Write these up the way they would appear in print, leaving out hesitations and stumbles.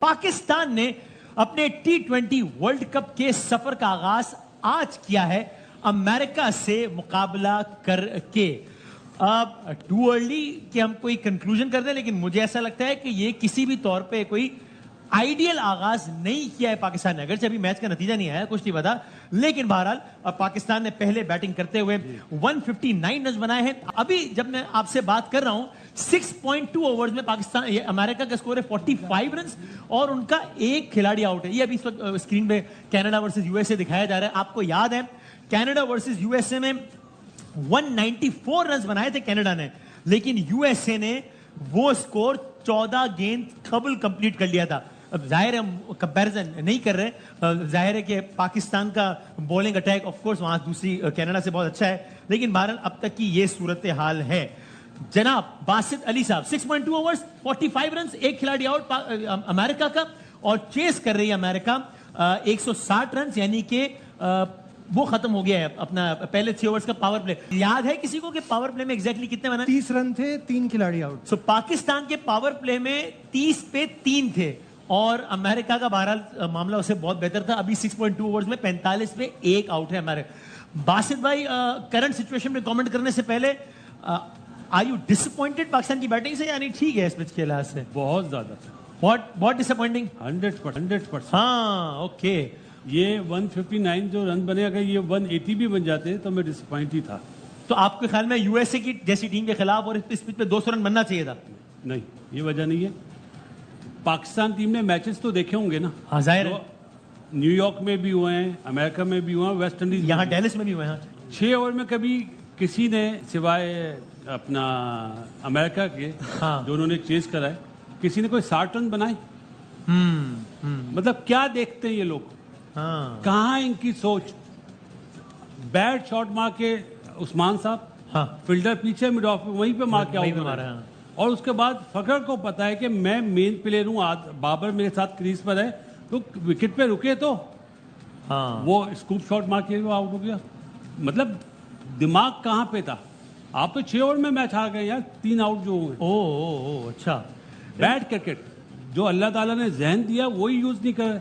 पाकिस्तान ने अपने T20 world cup के सफर का आगाज आज किया है अमेरिका से मुकाबला करके। अब टू अर्ली कि हम कोई कंक्लूजन कर दें, लेकिन मुझे ऐसा लगता है कि ये किसी भी तौर पे कोई आइडियल आगाज नहीं किया है पाकिस्तान ने। अगरचे अभी मैच का नतीजा नहीं आया, कुछ नहीं पता, लेकिन बहरहाल अब पाकिस्तान ने पहले बैटिंग करते हुए 159 रन बनाए हैं। अभी जब मैं आपसे बात कर रहा हूं 6.2 ओवर्स में पाकिस्तान अमेरिका का स्कोर है 45 रन और उनका एक खिलाड़ी आउट है। ये अभी इस वक्त स्क्रीन पे कनाडा वर्सेस यूएसए दिखाया जा रहा है। आपको याद है कनाडा वर्सेस यूएसए में 194 रन बनाए थे कनाडा ने, लेकिन यूएसए ने वो स्कोर 14 गेंद कबल कंप्लीट कर लिया था। अब जाहिर है हम कंपैरिजन नहीं कर रहे, जाहिर है कि पाकिस्तान का बॉलिंग अटैक ऑफ कोर्स वहां दूसरी कनाडा से बहुत अच्छा है, लेकिन बहरहाल अब तक की ये सूरत हाल है। जनाब बासित अली साहब 6.2 ओवर्स 45 रन, एक खिलाड़ी आउट अमेरिका का, और चेस कर रही है अमेरिका 160 रन, यानी कि वो खत्म हो गया है अपना पहले 6 ओवर्स का पावर प्ले। याद है किसी को कि पावर प्ले में एग्जैक्टली कितने बना? 30 रन थे, 3 खिलाड़ी आउट। सो पाकिस्तान के पावर प्ले में 30 पे 3 थे और अमेरिका का बहरहाल मामला उससे बहुत बेहतर था। अभी 6.2 ओवर्स में 45 पे 1 आउट है अमेरिका। बासित भाई करंट सिचुएशन में कमेंट करने से पहले आर यू डिसअपॉइंटेड पाकिस्तान की बैटिंग से, यानी ठीक है इस पिच के लिहाज से? बहुत ज्यादा। बहुत डिसअपॉइंटिंग। 100%। हाँ ओके। ये 159 जो रन बने, अगर ये 180 भी बन जाते तो मैं डिसअपॉइंट ही था। तो आपके ख्याल में यूएसए की जैसी टीम के खिलाफ और इस पिच पे 200 रन बनना चाहिए था? नहीं, ये वजह नहीं है। पाकिस्तान टीम ने मैचेस तो देखे होंगे ना। हाँ जाहिर है, न्यूयॉर्क में भी हुए हैं, अमेरिका में भी हुए हैं, वेस्ट इंडीज यहाँ डेलिस में भी हुए हैं। 6 ओवर में कभी किसी ने सिवाय अपना अमेरिका के हाँ। जो उन्होंने चेस करा है, किसी ने कोई 60 रन बनाए? मतलब क्या देखते हैं ये लोग? हाँ। कहाँ है इनकी सोच? बैट शॉट मार के उस्मान साहब, हाँ। फील्डर पीछे मिड ऑफ वहीं पे मार के वहीं पे आउट मारा है। और उसके बाद फखर को पता है कि मैं मेन प्लेयर हूँ, बाबर मेरे साथ क्रीज पर है, तो विकेट पे रुके तो हाँ। वो स्कूप शॉट मार के वो आउट हो गया। मतलब दिमाग कहाँ पे था? आप तो 6 ओवर में मैच हार गए यार, 3 आउट जो हुए। ओ अच्छा। बैट क्रिकेट जो अल्लाह ताला ने जहन दिया वही यूज नहीं कर रहे,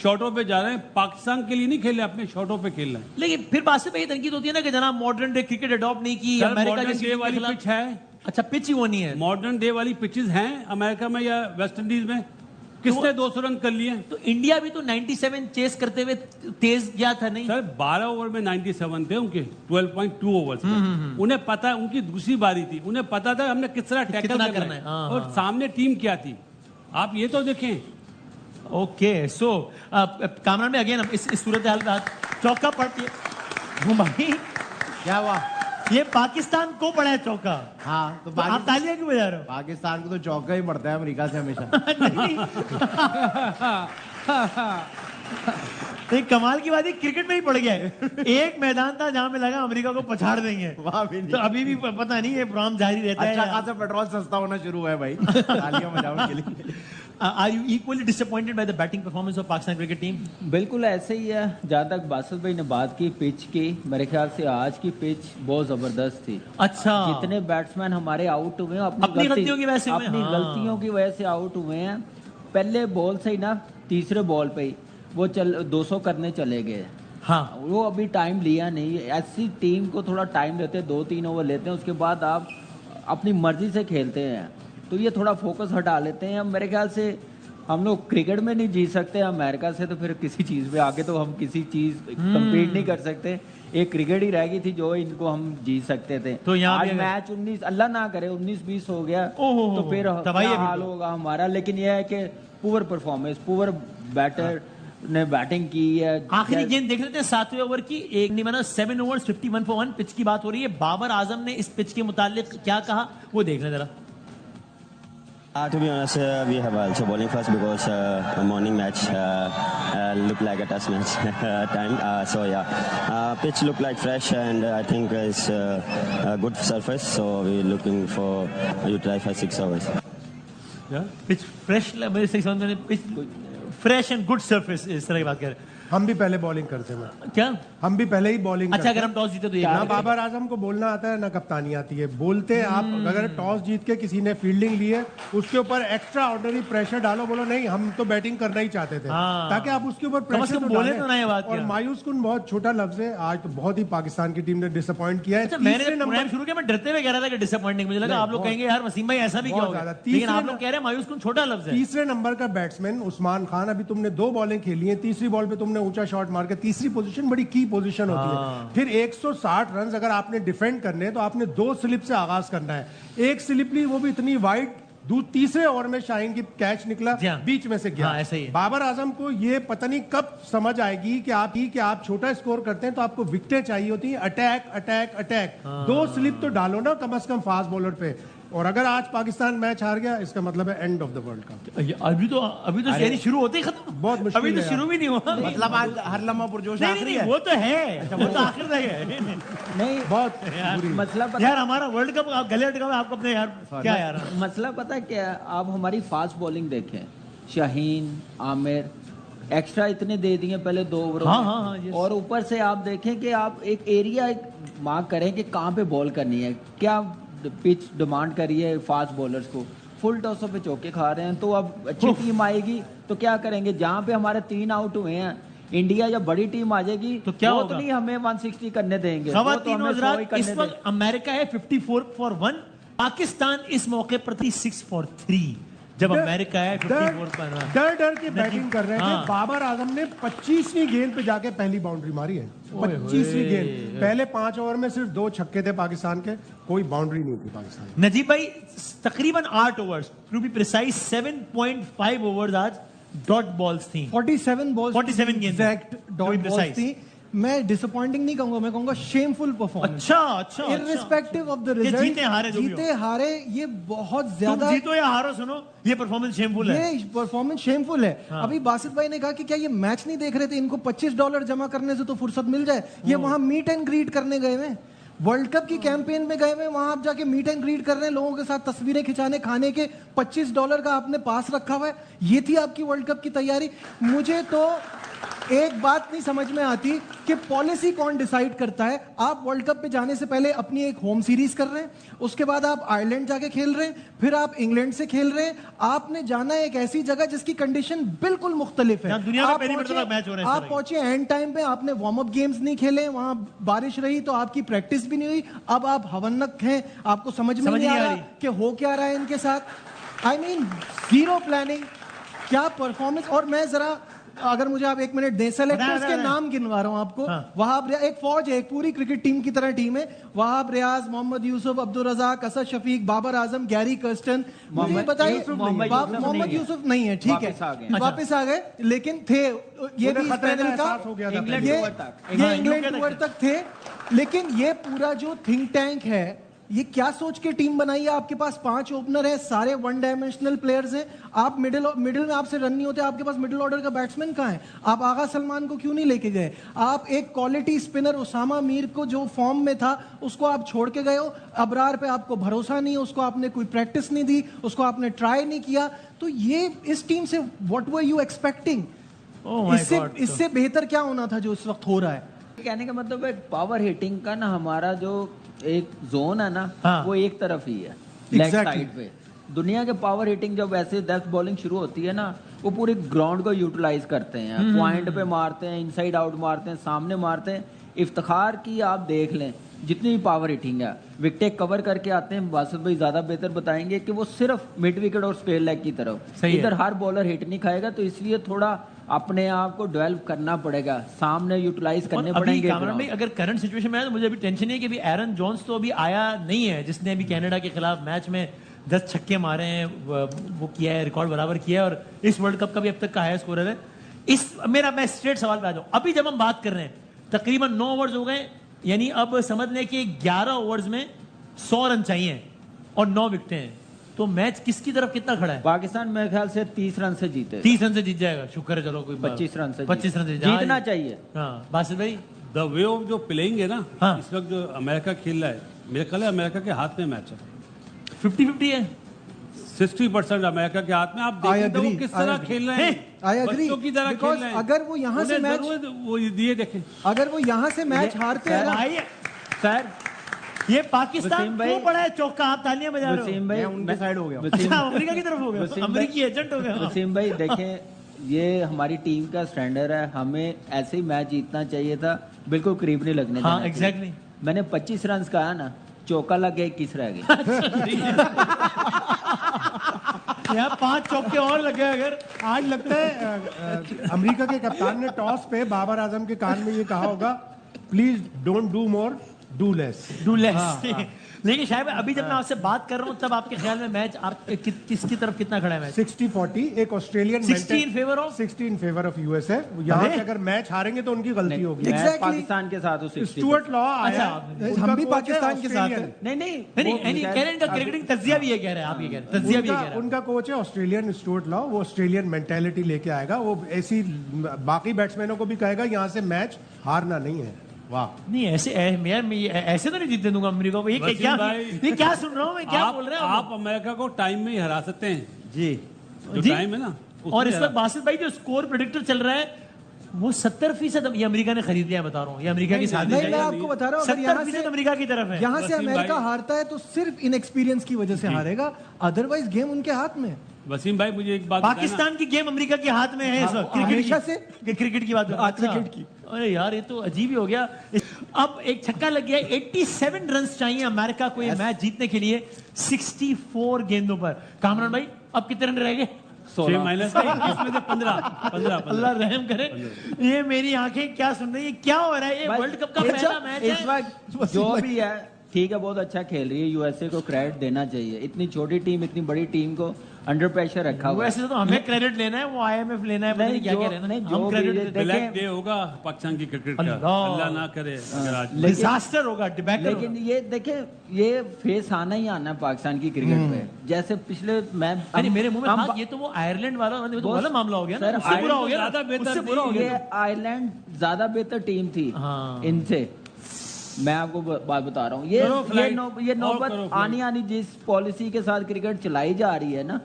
शॉटों पे जा रहे हैं। पाकिस्तान के लिए नहीं खेल रहे, अपने शॉटों पे खेल रहे हैं। लेकिन फिर बात से ये तनकीद होती है ना कि जनाब मॉडर्न डे क्रिकेट अडॉप्ट नहीं की अमेरिका जैसी डे वाली खिलाफ। पिच है। अच्छा पिच ही वो नहीं है। मॉडर्न डे वाली पिचेस हैं अमेरिका में या वेस्ट इंडीज में। किसने 200 रन कर लिए? तो इंडिया भी तो 97 चेस करते हुए तेज गया था नहीं? सर 12 ओवर में 97 थे उनके 12.2 ओवर्स में। उन्हें पता है, उनकी दूसरी बारी थी, उन्हें पता था हमने किस तरह टैकल करना है। और सामने टीम क्या थी आप ये तो देखें। ओके सो कामरान में अगेन इस सूरत हाल में चौका पड़ती है भाई। क्या हुआ? ये पाकिस्तान को पड़ा है चौका। हाँ तो आप तालियां क्यों बजा रहे हो? पाकिस्तान को तो चौका ही पड़ता है अमेरिका से हमेशा। नहीं कमाल की बात है, क्रिकेट में ही पड़ गया है। एक मैदान था जहां में लगा अमेरिका को पछाड़ देंगे, वहां भी नहीं। तो अभी भी पता नहीं है प्रोग्राम जारी रहता है। अच्छा खासा पेट्रोल सस्ता होना शुरू हुआ है भाई तालियां बजाओ के लिए। Are you equally disappointed by the batting performance of Pakistan cricket team? बिल्कुल ऐसे ही है। जहाँ तक बासित भाई ने बात की पिच की, मेरे ख्याल से आज की पिच बहुत जबरदस्त थी। अच्छा। जितने बैट्समैन हमारे आउट हुए हैं अपनी गलतियों की वजह से अपनी गलतियों की वजह से आउट हुए हैं। पहले बॉल से ही ना, तीसरे बॉल पे ही वो 200 करने चले गए। हाँ। वो अभी टाइम लिया नहीं। ऐसी टीम को थोड़ा टाइम लेते हैं, 2-3 ओवर लेते हैं, उसके बाद आप अपनी मर्जी से खेलते हैं, तो ये थोड़ा फोकस हटा लेते हैं। मेरे ख्याल से हम लोग क्रिकेट में नहीं जीत सकते अमेरिका से, तो फिर किसी चीज़ में आगे तो हम किसी चीज़ कम्पीट नहीं कर सकते। एक क्रिकेट ही रह गई थी जो इनको हम जीत सकते थे। तो आज मैच 19 अल्लाह ना करे 19-20 हो गया तो फिर क्या हाल होगा हमारा। लेकिन यह है कि पुअर परफॉर्मेंस, पुअर बैटर ने बैटिंग की है। आखिरी गेंद देख लेते हैं 7वें ओवर की, एक नहीं बना 7 ओवर्स 51 for 1 पिच की बात हो रही है। बाबर आजम ने इस पिच के मुतालिक क्या कहा वो देख लें जरा। To be honest, we have also bowling first because morning match looked like a test match time. So yeah, pitch looked like fresh and I think it's a good surface. So we're looking for you try for 6 overs. Yeah, pitch fresh, मेरे 6 pitch fresh and good surface इस तरह की बात कर रहे हैं। हम भी पहले बॉलिंग करते हैं, क्या? हम भी पहले ही बॉलिंग अच्छा, अगर हम टॉस जीते तो ये ना बाबर आजम को बोलना आता है ना कप्तानी आती है। बोलते आप अगर टॉस जीत के किसी ने फील्डिंग ली है उसके ऊपर एक्स्ट्रा ऑर्डिनरी प्रेशर डालो, बोलो नहीं हम तो बैटिंग करना ही चाहते थे, हाँ। ताकि आप उसके ऊपर कम से प्रेशर कम तो बोले डालें। तो ना ये बात और क्या। मायूस कुन बहुत छोटा लफ्ज है, आज तो बहुत ही पाकिस्तान की टीम ने डिसअपॉइंट किया है। अच्छा, मैंने तीसरे प्रोग्राम नंबर शुरू किया, मैं डरते हुए कह रहा था कि डिसअपॉइंटिंग, मुझे लगा नहीं, आप लोग बहुत- कहेंगे यार वसीम भाई ऐसा भी क्या बहुत हो गया, ज्यादा। लेकिन आप तीसरे लोग कह रहे हैं मायूस कुन छोटा लफ्ज है। तीसरे नंबर का बैट्समैन उस्मान खान, अभी तुमने 2 बॉलें खेली हैं, तीसरी बॉल पे तुमने ऊंचा शॉट मार के, तीसरी पोजीशन बड़ी की पोजीशन होती है। फिर 160 रन अगर आपने डिफेंड करने हैं तो आपने 2 स्लिप से आगाज करना है। एक स्लिप ली, वो भी इतनी वाइड, तीसरे ओवर में शाहीन की कैच निकला, जी हाँ। बीच में से गया। हाँ, ऐसा ही है। बाबर आजम को ये पता नहीं कब समझ आएगी कि आप छोटा स्कोर करते हैं तो आपको विकेटें चाहिए होती हैं। अटैक अटैक अटैक, 2 स्लिप तो डालो ना कम से कम फास्ट बॉलर पे। और अगर आज पाकिस्तान मैच हार गया, इसका मतलब है end of the world cup. अभी तो यानी शुरू होते ही खत्म, बहुत मुश्किल अभी तो है शुरू यार। भी नहीं हुआ। मतलब आज हर लम्हा पुरजोश नहीं, आखिरी नहीं, है। वो तो है, वो तो आखिर तक है। नहीं बहुत मसला पता यार हमारा वर्ल्ड कप आप गले अटका हुआ है, आपको अपने यार क्या यार। मसला पता है क्या है? आप हमारी फास्ट बॉलिंग देखें, शाहीन, आमिर एक्स्ट्रा इतने दे दिए पहले 2 ओवरों हाँ, में। हाँ, हाँ, yes। और ऊपर से आप देखें कि आप एक एरिया मार्क करें कि कहाँ पे बॉल करनी है, क्या पिच डिमांड करी है फास्ट बॉलर्स को। फुल टॉसों पे चौके खा रहे हैं, तो अब अच्छी टीम आएगी तो क्या करेंगे? जहाँ पे हमारे 3 आउट हुए हैं, इंडिया जब बड़ी टीम आ जाएगी तो क्या वो होगा? तो नहीं हमें 160 करने देंगे, वो तो खवातीन हमें 100 ही हज़रात, करने इस देंगे। वक्त अमेरिका है 54 फॉर 1, पाकिस्तान इस मौके पर थी 6 फॉर 3, जब अमेरिका है 54 पर 1। डर के बैटिंग कर रहे थे। हाँ। बाबर आजम ने 25वीं गेंद पे जाके पहली बाउंड्री मारी है। 25वीं गेंद, पहले 5 ओवर में सिर्फ 2 छक्के थे पाकिस्तान के, कोई बाउंड्री नहीं थी पाकिस्तान की। नजीब भाई तकरीबन 8 overs, to be precise 7.5 overs आज डॉट बॉल्स थी। 47 बॉल्स, 47 गेंद exact dot be balls precise। थी। मैं डिसअपॉइंटिंग नहीं कहूंगा, मैं कहूंगा शेमफुल परफॉर्मेंस। अच्छा, इररिस्पेक्टिव ऑफ द कि रिजल्ट, जीते हारे जो भी हो। जीते हारे ये बहुत तुम ज्यादा, जीतो या हारो, सुनो ये परफॉर्मेंस शेमफुल है। ये परफॉर्मेंस शेमफुल है। अभी बासित भाई ने कहा कि क्या ये मैच नहीं देख रहे थे, इनको $25 जमा करने से तो फुर्सत मिल जाए। ये वहां मीट एंड ग्रीट करने गए हैं, वर्ल्ड कप की कैंपेन में गए हुए, वहां आप जाके मीट एंड ग्रीट कर रहे हैं, लोगों के साथ तस्वीरें खिंचाने, खाने के $25 का आपने पास रखा हुआ है। ये थी आपकी वर्ल्ड कप की तैयारी। मुझे तो एक बात नहीं समझ में आती कि पॉलिसी कौन डिसाइड करता है। आप वर्ल्ड कप पे जाने से पहले अपनी एक होम सीरीज कर रहे हैं, उसके बाद आप आयरलैंड जाके खेल रहे हैं, फिर आप इंग्लैंड से खेल रहे हैं। आपने जाना है एक ऐसी जगह जिसकी कंडीशन बिल्कुल मुख्तलिफ है। जहाँ दुनिया में आप पहली पहुंचे- मर्तबा मैच हो रहा है इस आप तरह के। पहुंचे एंड टाइम पे, आपने वार्म अप गेम्स नहीं खेले, वहां बारिश रही तो आपकी प्रैक्टिस भी नहीं हुई। अब आप हवन्नक हैं, आपको समझ में नहीं आ रहा कि हो क्या रहा है इनके साथ। आई मीन जीरो प्लानिंग, क्या परफॉर्मेंस। और मैं जरा, अगर मुझे आप 1 मिनट दें, सेलेक्टर्स के नाम गिनवा रहा हूं आपको। हाँ। वहाब, एक फौज है, एक पूरी क्रिकेट टीम की तरह टीम है। Wahab Riaz, Mohammad Yusuf, Abdul Razzaq, Asad Shafiq, Babar Azam, Gary Kirsten. मुझे मोहम्मद बताइए, यूसुफ नहीं है, यूसुफ मोहम्मद नहीं है। यूसुफ नहीं है, ठीक वापस आ गए। है, वापस आ गए, लेकिन थे ये भी इस पैनल का, हो गया था इंग्लैंड ये टूर तक। ये इंग्लैंड टूर तक थे। लेकिन ये पूरा जो थिंक टैंक है, ये क्या सोच के टीम बनाई है? आपके पास 5 ओपनर है, सारे 1 डायमेंशनल प्लेयर्स हैं। आप मिडिल में आपसे रन नहीं होते, आपके पास मिडिल ऑर्डर का बैट्समैन कहाँ है? आप आगा सलमान को क्यों नहीं लेके गए? आप एक क्वालिटी स्पिनर उसामा मीर को जो फॉर्म में था उसको आप छोड़ के गए हो। अबरार पे आपको भरोसा नहीं है, उसको आपने कोई प्रैक्टिस नहीं दी, उसको आपने ट्राई नहीं किया। तो ये इस टीम से व्हाट वर यू एक्सपेक्टिंग? इससे बेहतर क्या होना था जो इस वक्त हो रहा है? कहने का मतलब है पावर हिटिंग का ना, हमारा जो एक जोन है ना, हाँ। वो एक तरफ ही है, लेग Exactly. साइड पे। दुनिया के पावर हिटिंग जब ऐसे डेप्थ बॉलिंग शुरू होती है ना, वो पूरे ग्राउंड को यूटिलाइज करते हैं, पॉइंट पे मारते हैं, इनसाइड आउट मारते हैं, सामने मारते हैं। इफ्तिखार की आप देख लें, जितनी भी पावर हिटिंग है, विकेट कवर करके आते हैं। बासित भाई ज्यादा बेहतर बताएंगे कि वो सिर्फ मिड विकेट और स्पेयर लेग की तरफ, सही है। इधर हर बॉलर हिट नहीं खाएगा, तो इसलिए थोड़ा अपने आप को डेवलप करना पड़ेगा, सामने यूटिलाइज करने अभी पड़ेंगे कामरान ground। भाई, अगर करंट सिचुएशन में आया तो मुझे अभी टेंशन है कि अभी एरन जॉन्स तो अभी आया नहीं है, जिसने अभी कनाडा के खिलाफ मैच में 10 छक्के मारे हैं, वो किया है, रिकॉर्ड बराबर किया है, और इस वर्ल्ड कप का भी अब तक का हाई स्कोरर है। मैं स्ट्रेट सवाल पे आ जाऊं। अभी जब हम बात कर रहे हैं, तकरीबन 9 ओवर्स हो गए, यानी अब समझ लें कि 11 ओवर्स में 100 रन चाहिए और 9 विकेटें हैं, तो मैच किसकी तरफ कितना खड़ा है? पाकिस्तान मेरे ख्याल से 30 रन से जीते, 30 रन से जीत जाएगा, शुक्र है। चलो कोई 25 रन से 25 रन से जीतना चाहिए। हाँ बासित भाई, द वे ऑफ जो प्लेइंग है ना, हाँ। इस वक्त जो अमेरिका खेल रहा है, मेरे ख्याल है अमेरिका के हाथ में मैच है। 50-50 है। 60% अमेरिका के हाथ में। आप देखें तो वो agree, किस I तरह agree. खेल रहे हैं, I agree, बच्चों की तरह खेल because रहे हैं। अगर वो यहाँ से उन्हें मैच- जरूरत वो ये देखें। अगर वो यहाँ से मैच हारते हैं ना, भाई सर ये पाकिस्तान वसीम भाई- क्यों पड़ा है चौका? आप तालियां बजा रहे हो। वसीम भाई मैं उनके साइड हो गया हूं। अच्छा अमेरिका की तरफ हो गए, वसीम भाई- अमेरिकी एजेंट हो गए। वसीम भाई देखें, ये हमारी टीम का स्टैंडर्ड है, हमें ऐसे ही मैच जीतना चाहिए था, बिल्कुल करीब नहीं लगने हाँ, देना चाहिए। exactly. मैंने 25 रन कहा ना, चौका लग गया, 21 रह गए। यहाँ 5 चौके और लगे अगर। आज लगता है अमेरिका के कप्तान ने टॉस पे बाबर आजम के कान में ये कहा होगा, please don't do more, do less. Do less. लेकिन शायद अभी जब मैं आपसे बात कर रहा हूँ तब आपके ख्याल में मैच आप किसकी तरफ कितना खड़ा है मैच? 60-40 एक Australian 60 in favor of? 60 in favour of USA. यहाँ अरे! से अगर मैच हारेंगे तो उनकी गलती होगी। मैं Exactly. पाकिस्तान के साथ हूँ 60। स्टुअर्ट लॉ आया, अच्छा, उनका हम भी कोच है पाकिस्तान के साथ हैं। ऑस्ट्रेलियन। नहीं नहीं कह रहे हैं इनका क्रिकेटिंग तज्जिया भी ये कह रहे हैं, आप ये कह रहे हैं तज्जिया भी ये कह रहे हैं। उनका कोच है ऑस्ट्रेलियन स्टुअर्ट लॉ, वो ऑस्ट्रेलियन मेंटेलिटी लेके आएगा। वो ऐसी बाकी बैट्समैनों को भी कहेगा यहाँ से मैच हारना नहीं है। वाह, नहीं ऐसे यार मैं ऐसे तो नहीं जीतने दूंगा अमेरिका को। ये वसीम क्या भाई, ये क्या सुन रहा हूँ मैं, क्या बोल रहे हैं आप अमेरिका को टाइम में ही हरा सकते हैं। जी जो जी। टाइम है ना उसमें और इस हरा- वक्त बासित भाई जो स्कोर प्रेडिक्टर चल रहा है वो 70% ये अमेरिका ने खरीद लिया, बता रहा हूँ। ये अमेरिका की साजिश नहीं, मैं है, आपको बता रहा हूँ, अगर यहाँ 70% से अमेरिका की तरफ है। यहाँ से वसीम अमेरिका भाई- हारता है तो सिर्फ इनएक्सपीरियंस की वजह से हारेगा, अदरवाइज गेम उनके हाथ में है। वसीम भाई मुझे एक बात बताना। पाकिस्तान की गेम अमेरिका के हाथ में है इस वक्त। हमेशा से क्रिकेट की बात हाँ, अच्छा। क्रिकेट की। अरे यार ये तो अजीब ही हो गया। अब एक छक्का लग गया। 87 रन चाहिए अमेरिका को ये मैच जीतने के लिए 64 गेंदों पर। कामरान भाई अब कितने रन रह गए? 6 माइनस इसमें से 15 अल्लाह रहम करे। ये मेरी आंखें क्या सुन रही है, क्या हो रहा है? ये भाई, वर्ल्ड कप का इस पहला वक्त- मैच इस है। वक्त जो भी है ठीक है, बहुत अच्छा खेल रही है, यूएसए को क्रेडिट देना चाहिए। इतनी छोटी टीम, इतनी बड़ी टीम को अंडर प्रेशर रखा हुआ है। वैसे तो हमें क्रेडिट लेना है, वो आईएमएफ लेना है, पता नहीं क्या क्या लेना है। नहीं, हम जो भी क्रेडिट देखें- ब्लैक डे होगा पाकिस्तान की क्रिकेट का, अल्लाह। अल्लाह ना करे अगर आज लेकिन- डिजास्टर होगा, डिबैकल होगा। लेकिन ये देखें, ये फेस आना ही आना है पाकिस्तान की क्रिकेट पे। जैसे पिछले मैच नहीं मेरे मुंह में था, ये तो वो आयरलैंड वाला ये तो वाला मामला हो गया ना, सर, उससे बुरा हो आयरलैंड गया तो ज्यादा ना, बेहतर उससे बुरा हो नहीं, गया। ये आयरलैंड ज्यादा बेहतर टीम थी हाँ। इनसे। मैं आपको बात बता रहा हूँ, करो ये फ्लाइट, ये और नौबत करो आनी आनी जिस पॉलिसी के साथ क्रिकेट चलाई जा रही है ना,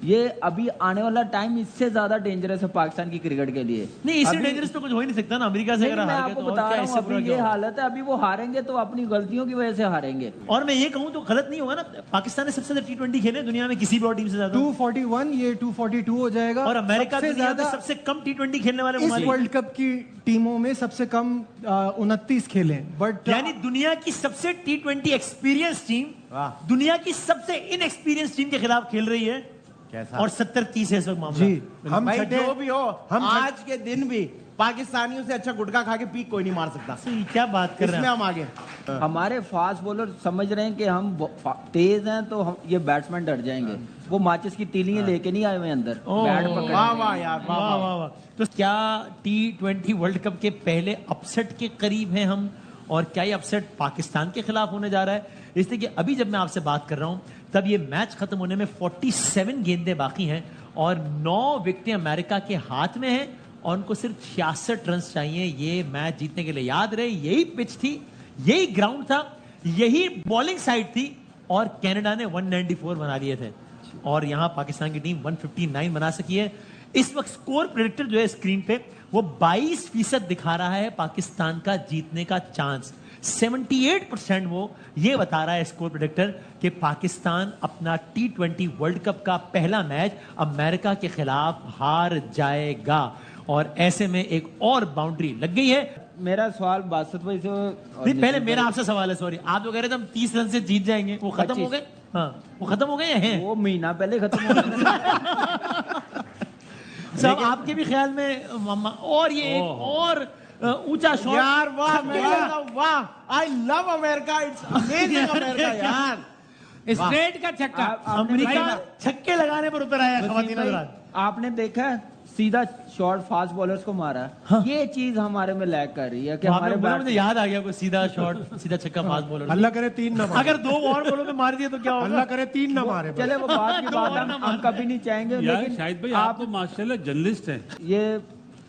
ये अभी आने वाला टाइम इससे ज्यादा डेंजरस है पाकिस्तान की क्रिकेट के लिए। नहीं इससे अभी- डेंजरस तो कुछ हो ही नहीं सकता ना, अमेरिका से नहीं, अगर मैं हार गए आपको तो और बता क्या रहा इससे हूँ, बुरा अभी क्या ये होगा? हालत है, अभी वो हारेंगे तो अपनी गलतियों की वजह से हारेंगे। और मैं ये कहूं तो गलत नहीं होगा ना, पाकिस्तान ने सबसे ज्यादा T20 खेले दुनिया में किसी भी और टीम से ज्यादा, 241 ये 242 हो जाएगा। और अमेरिका सबसे दुनिया में ज्यादा सबसे कम T20 खेलने वाले इस ममालिक। वर्ल्ड कप की टीमों में सबसे कम 29 खेले, बट यानी दुनिया की सबसे T20 एक्सपीरियंस टीम वाह। दुनिया की सबसे इनएक्सपीरियंस टीम के खिलाफ खेल रही है। कैसा? और 70-30 है इस वक्त मामला। जी हम भाई छठे- जो भी हो, हम आज के दिन भी पाकिस्तानियों से अच्छा गुटखा खा के पीक कोई नहीं मार सकता। तो ये क्या बात कर रहे इसमें हैं? हम आगे। हमारे फास्ट बॉलर समझ रहे हैं कि हम तेज हैं तो हम ये बैट्समैन डर जाएंगे। वो माचिस की तीलियां लेके नहीं आए हुए अंदर, ओह। बैट पकड़ वाह वाह यार, वाह वाह वाह। वाह वाह। तो क्या T20 वर्ल्ड कप के पहले अपसेट के करीब हैं हम, और क्या ये अपसेट पाकिस्तान के खिलाफ होने जा रहा है? इसलिए कि अभी जब मैं आपसे बात कर रहा हूं तब ये मैच खत्म होने में 47 गेंदें बाकी हैं और 9 विकेटें अमेरिका के हाथ में हैं और उनको सिर्फ 66 रन चाहिए ये मैच जीतने के लिए। याद रहे यही पिच थी, यही ग्राउंड था, यही बॉलिंग साइड थी और कनाडा ने 194 बना लिए थे और यहां पाकिस्तान की टीम 159 बना सकी है। इस वक्त स्कोर प्रेडिक्टर जो है स्क्रीन पे वो 22% दिखा रहा है पाकिस्तान का जीतने का चांस। 78% वो ये बता रहा है स्कोर प्रेडिक्टर कि पाकिस्तान अपना T20 वर्ल्ड कप का पहला मैच अमेरिका के खिलाफ हार जाएगा और ऐसे में एक और बाउंड्री लग गई है। मेरा सवाल बासत भाई से नहीं पहले मेरा आपसे सवाल है, सॉरी, आप जो कह रहे थे हम 30 रन से जीत जाएंगे, वो खत्म हो 25। गए? हाँ वो खत्म हो गए या हैं? वो महीना पहले खत्म हो गया। सब आपके भी ख्याल में मामा, और ये एक और ऊंचा शॉट यार वाह, वाह, I love America, it's amazing America यार। स्ट्रेट का छक्का। अमेरिका छक्के लगाने पर उतर आया ख्वातीन भाई, हज़रात। आपने देखा है सीधा शॉट फास्ट बॉलर्स को मारा। ये चीज हमारे में लैग कर रही है कि हमारे मुझे बैट्समैन- याद आ गया कोई सीधा शॉट, सीधा छक्का फास्ट बॉलर। अल्लाह करे 3 न मारे, अगर 2 और बॉलों पे मार दिए तो क्या अल्लाह होगा? करे 3 न मारे। चले वो बात की दो बात और ना हम कभी नहीं चाहेंगे, यार लेकिन शाहिद भाई आप तो माशाल्लाह जर्नलिस्ट हैं। ये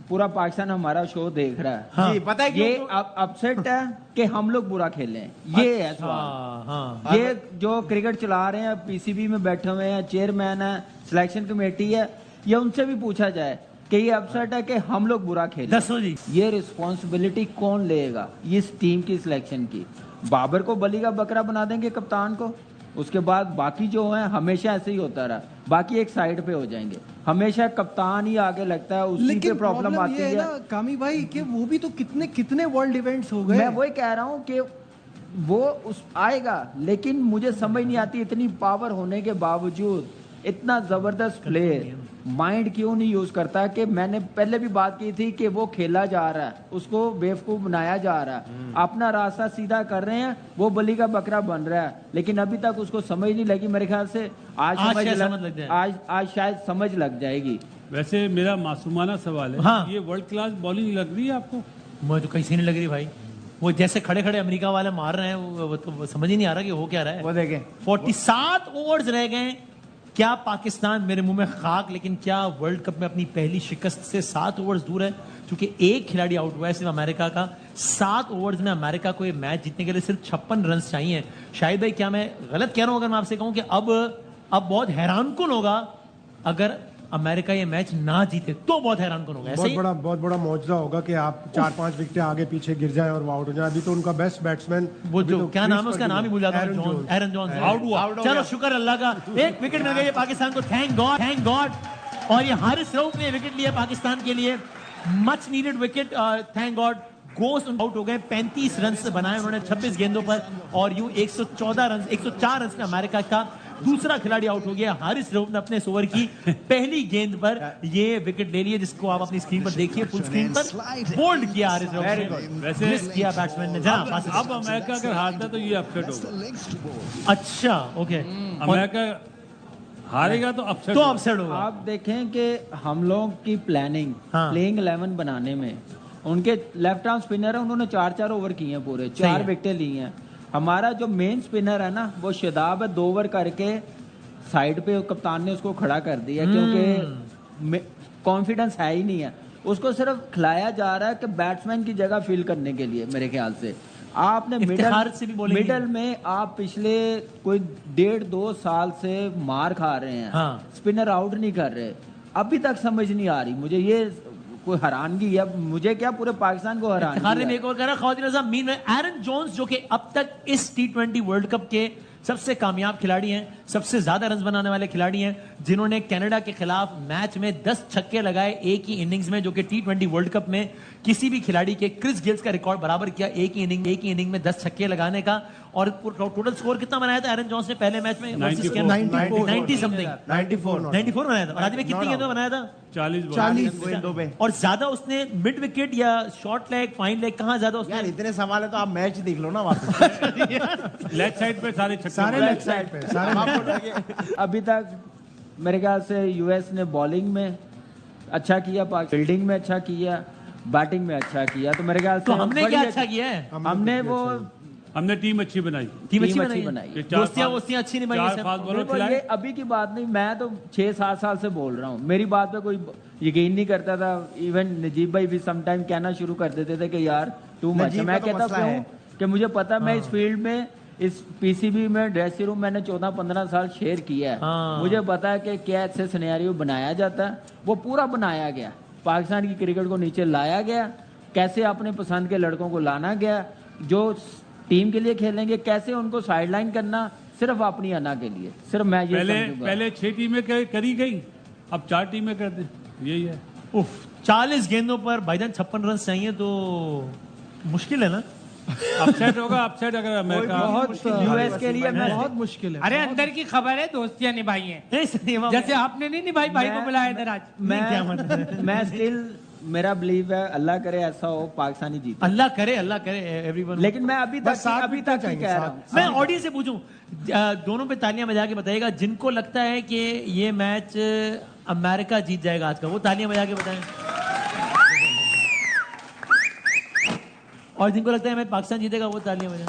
पूरा पाकिस्तान हमारा शो देख रहा है। हाँ। जी, पता है क्यों? ये अपसेट है कि हम लोग बुरा खेले हैं, ये है सवाल। हाँ हाँ ये जो क्रिकेट चला रहे हैं, पीसीबी में बैठे हुए हैं, चेयरमैन है, सिलेक्शन कमेटी है, ये उनसे भी पूछा जाए कि ये अपसेट है कि हम लोग बुरा खेले। दसो जी। ये रिस्पॉन्सिबिलिटी कौन लेगा इस टीम की सिलेक्शन की? बाबर को बली का बकरा बना देंगे कप्तान को, उसके बाद बाकी जो है हमेशा ऐसे ही होता रहा, बाकी एक साइड पे हो जाएंगे, हमेशा कप्तान ही आगे लगता है, उसी पे लेकिन प्रॉब्लम आती ये है है। ना कामी भाई कि वो भी तो कितने कितने वर्ल्ड इवेंट्स हो गए। मैं वही कह रहा हूँ कि वो उस आएगा, लेकिन मुझे समझ नहीं आती इतनी पावर होने के बावजूद इतना जबरदस्त प्लेयर माइंड क्यों नहीं यूज करता? कि मैंने पहले भी बात की थी कि वो खेला जा रहा है, उसको बेवकूफ बनाया जा रहा है, अपना रास्ता सीधा कर रहे हैं, वो बलि का बकरा बन रहा है, लेकिन अभी तक उसको समझ नहीं लगी। मेरे ख्याल से आज शायद समझ लग जाए। आज शायद समझ लग जाएगी। वैसे मेरा मासूमाना सवाल है, हाँ। ये वर्ल्ड क्लास बॉलिंग लग रही है आपको? मुझे तो कैसी नहीं लग रही भाई, वो जैसे खड़े खड़े अमेरिका वाले मार रहे हैं, वो तो समझ ही नहीं आ रहा कि हो क्या रहा है। वो देखें 47 ओवर्स रह गए, क्या पाकिस्तान, मेरे मुंह में खाक, लेकिन क्या वर्ल्ड कप में अपनी पहली शिकस्त से 7 ओवर्स दूर है? क्योंकि एक खिलाड़ी आउट हुआ है सिर्फ अमेरिका का। 7 ओवर्स में अमेरिका को ये मैच जीतने के लिए सिर्फ 56 रन चाहिए। शाहिद भाई, क्या मैं गलत कह रहा हूं अगर मैं आपसे कहूं कि अब बहुत हैरानकुन होगा अगर अमेरिका ये मैच ना जीते, तो बहुत हैरानकुन होगा। ऐसा ही बहुत बड़ा मौजूदा होगा कि आप 4-5 विकेटें आगे पीछे गिर जाएं और वो आउट हो जाएं। अभी तो उनका बेस्ट बैट्समैन वो जो क्या नाम है उसका नाम ही भूल जाता हूं, एरन जॉन्स आउट हुआ। चलो शुक्र अल्लाह का, एक विकेट मिल गई है पाकिस्तान को, थैंक गॉड। और ये हारिस रऊफ ने विकेट लिया पाकिस्तान के लिए, much needed wicket, thank God. Goes out हो गए, 35 रन से बनाए उन्होंने 26 गेंदों पर, और यूं 104 रन में अमेरिका का दूसरा खिलाड़ी आउट हो गया। हारिस रऊफ ने अपने इस ओवर की पहली गेंद पर ये विकेट ले लिया, जिसको आप अपनी स्क्रीन पर देखिए, फुल स्क्रीन पर बोल्ड किया हारिस रऊफ ने, वैसे मिस किया बैट्समैन ने। जनाब अब अमेरिका अगर हारता तो ये अपसेट होगा। अच्छा ओके, अमेरिका हारेगा तो अपसेट तो अपसेट होगा। आप देखें कि हम लोग की प्लानिंग हाँ। प्लेइंग 11 बनाने में, उनके लेफ्ट आर्म स्पिनर है, उन्होंने 4 ओवर किए हैं पूरे, 4 विकेटें ली हैं। हमारा जो मेन स्पिनर है ना, वो शादाब है, 2 ओवर करके साइड पे कप्तान ने उसको खड़ा कर दिया, क्योंकि कॉन्फिडेंस है ही नहीं है। उसको सिर्फ खिलाया जा रहा है कि बैट्समैन की जगह फिल करने के लिए। मेरे ख्याल से आपने इफ्तिखार से भी बोलेंगे। मिडल में आप पिछले कोई 1.5-2 साल से मार खा रहे हैं, हाँ। स्पिनर आउट नहीं कर रहे, अभी तक समझ नहीं आ रही मुझे। ये कोई हैरानगी है, मुझे क्या पूरे पाकिस्तान को हैरानगी है। एक और कह रहा ख्वातीन रज़ा मीन में एरन जोन्स, जो कि अब तक इस T20 वर्ल्ड कप के सबसे कामयाब खिलाड़ी हैं, सबसे ज्यादा रन बनाने वाले खिलाड़ी हैं, जिन्होंने कनाडा के खिलाफ मैच में 10 छक्के लगाए एक ही इनिंग्स में, जो कि T20 वर्ल्ड कप में किसी भी खिलाड़ी के, क्रिस गेल्स का रिकॉर्ड बराबर किया, एक ही इनिंग में 10 छक्के लगाने का। और टोटल स्कोर कितना बनाया था एरन जोन्स ने पहले मैच में? 90 समथिंग, 94 बनाया था। और आज में कितनी गेंदों में बनाया था? 40 गेंदों पे। और ज्यादा उसने मिड विकेट या शॉर्ट लेग, फाइन लेग, कहां ज्यादा उसने? यार इतने सवाल है तो आप मैच देख लो ना वापस। लेग साइड पे सारे छक्के सारे लेग साइड पे सारे अभी तक मेरे ख्याल से यूएस ने बॉलिंग में अच्छा किया, फील्डिंग में अच्छा किया, बैटिंग में अच्छा किया, तो मेरे ख्याल से तो हमने बड़ी क्या अच्छा किया है? हमने टीम अच्छी बनाई। टीम अच्छी अच्छी बनाई। ये चार दोस्तियां फास्ट- वोस्तियां अच्छी निभाई चार सब। फास्ट बॉलर देखो, ये खिलाए। अभी की बात नहीं, मैं तो 6-7 साल से बोल रहा हूँ, मेरी बात पे कोई यकीन नहीं करता था। इवन नजीब भाई भी समटाइम कहना शुरू कर देते थे कि यार टू मच। नजीब मैं का तो कहता मसला है। हूँ कि मुझे पता, मैं इस फील्ड में, इस पीसीबी में, ड्रेसिंग रूम मैंने 14-15 साल शेयर किया है। हाँ। मुझे पता है कि क्या ऐसे सिनेरियो बनाया जाता है, वो पूरा बनाया गया, पाकिस्तान की क्रिकेट को नीचे लाया गया, कैसे अपने पसंद के लड़कों को लाना गया, जो टीम के लिए खेलेंगे, कैसे उनको साइडलाइन करना, सिर्फ अपनी अना के लिए। सिर्फ मैं ये समझूंगा। पहले 6 टीमें करी गई, अब 4 टीमें कर दे, यही है। उफ, 40 गेंदों पर भाईजान 56 रन चाहिए, तो मुश्किल है ना? अपसेट होगा, अपसेट अगर अमेरिका। बहुत यूएस के लिए मैं बहुत मुश्किल है। अरे अंदर की खबर है, दोस्तियां निभाई हैं, नहीं, सही बात। जैसे आपने नहीं निभाई, भाई को बुलाया इधर आज। मैं स्टिल, मेरा बिलीव है, अल्लाह करे ऐसा हो, पाकिस्तानी जीते। अल्लाह करे एवरीवन। लेकिन मैं अभी तक ही कह रहा हूँ, मैं ऑडियंस से पूछूं, दोनों पे तालियां बजा के बताइएगा जिनको लगता है कि ये मैच अमेरिका जीत जाएगा आज का, वो तालियां बजा के बताएं। और जिनको लगता है मैच पाकिस्तान जीतेगा, वो तालियां बजाएं।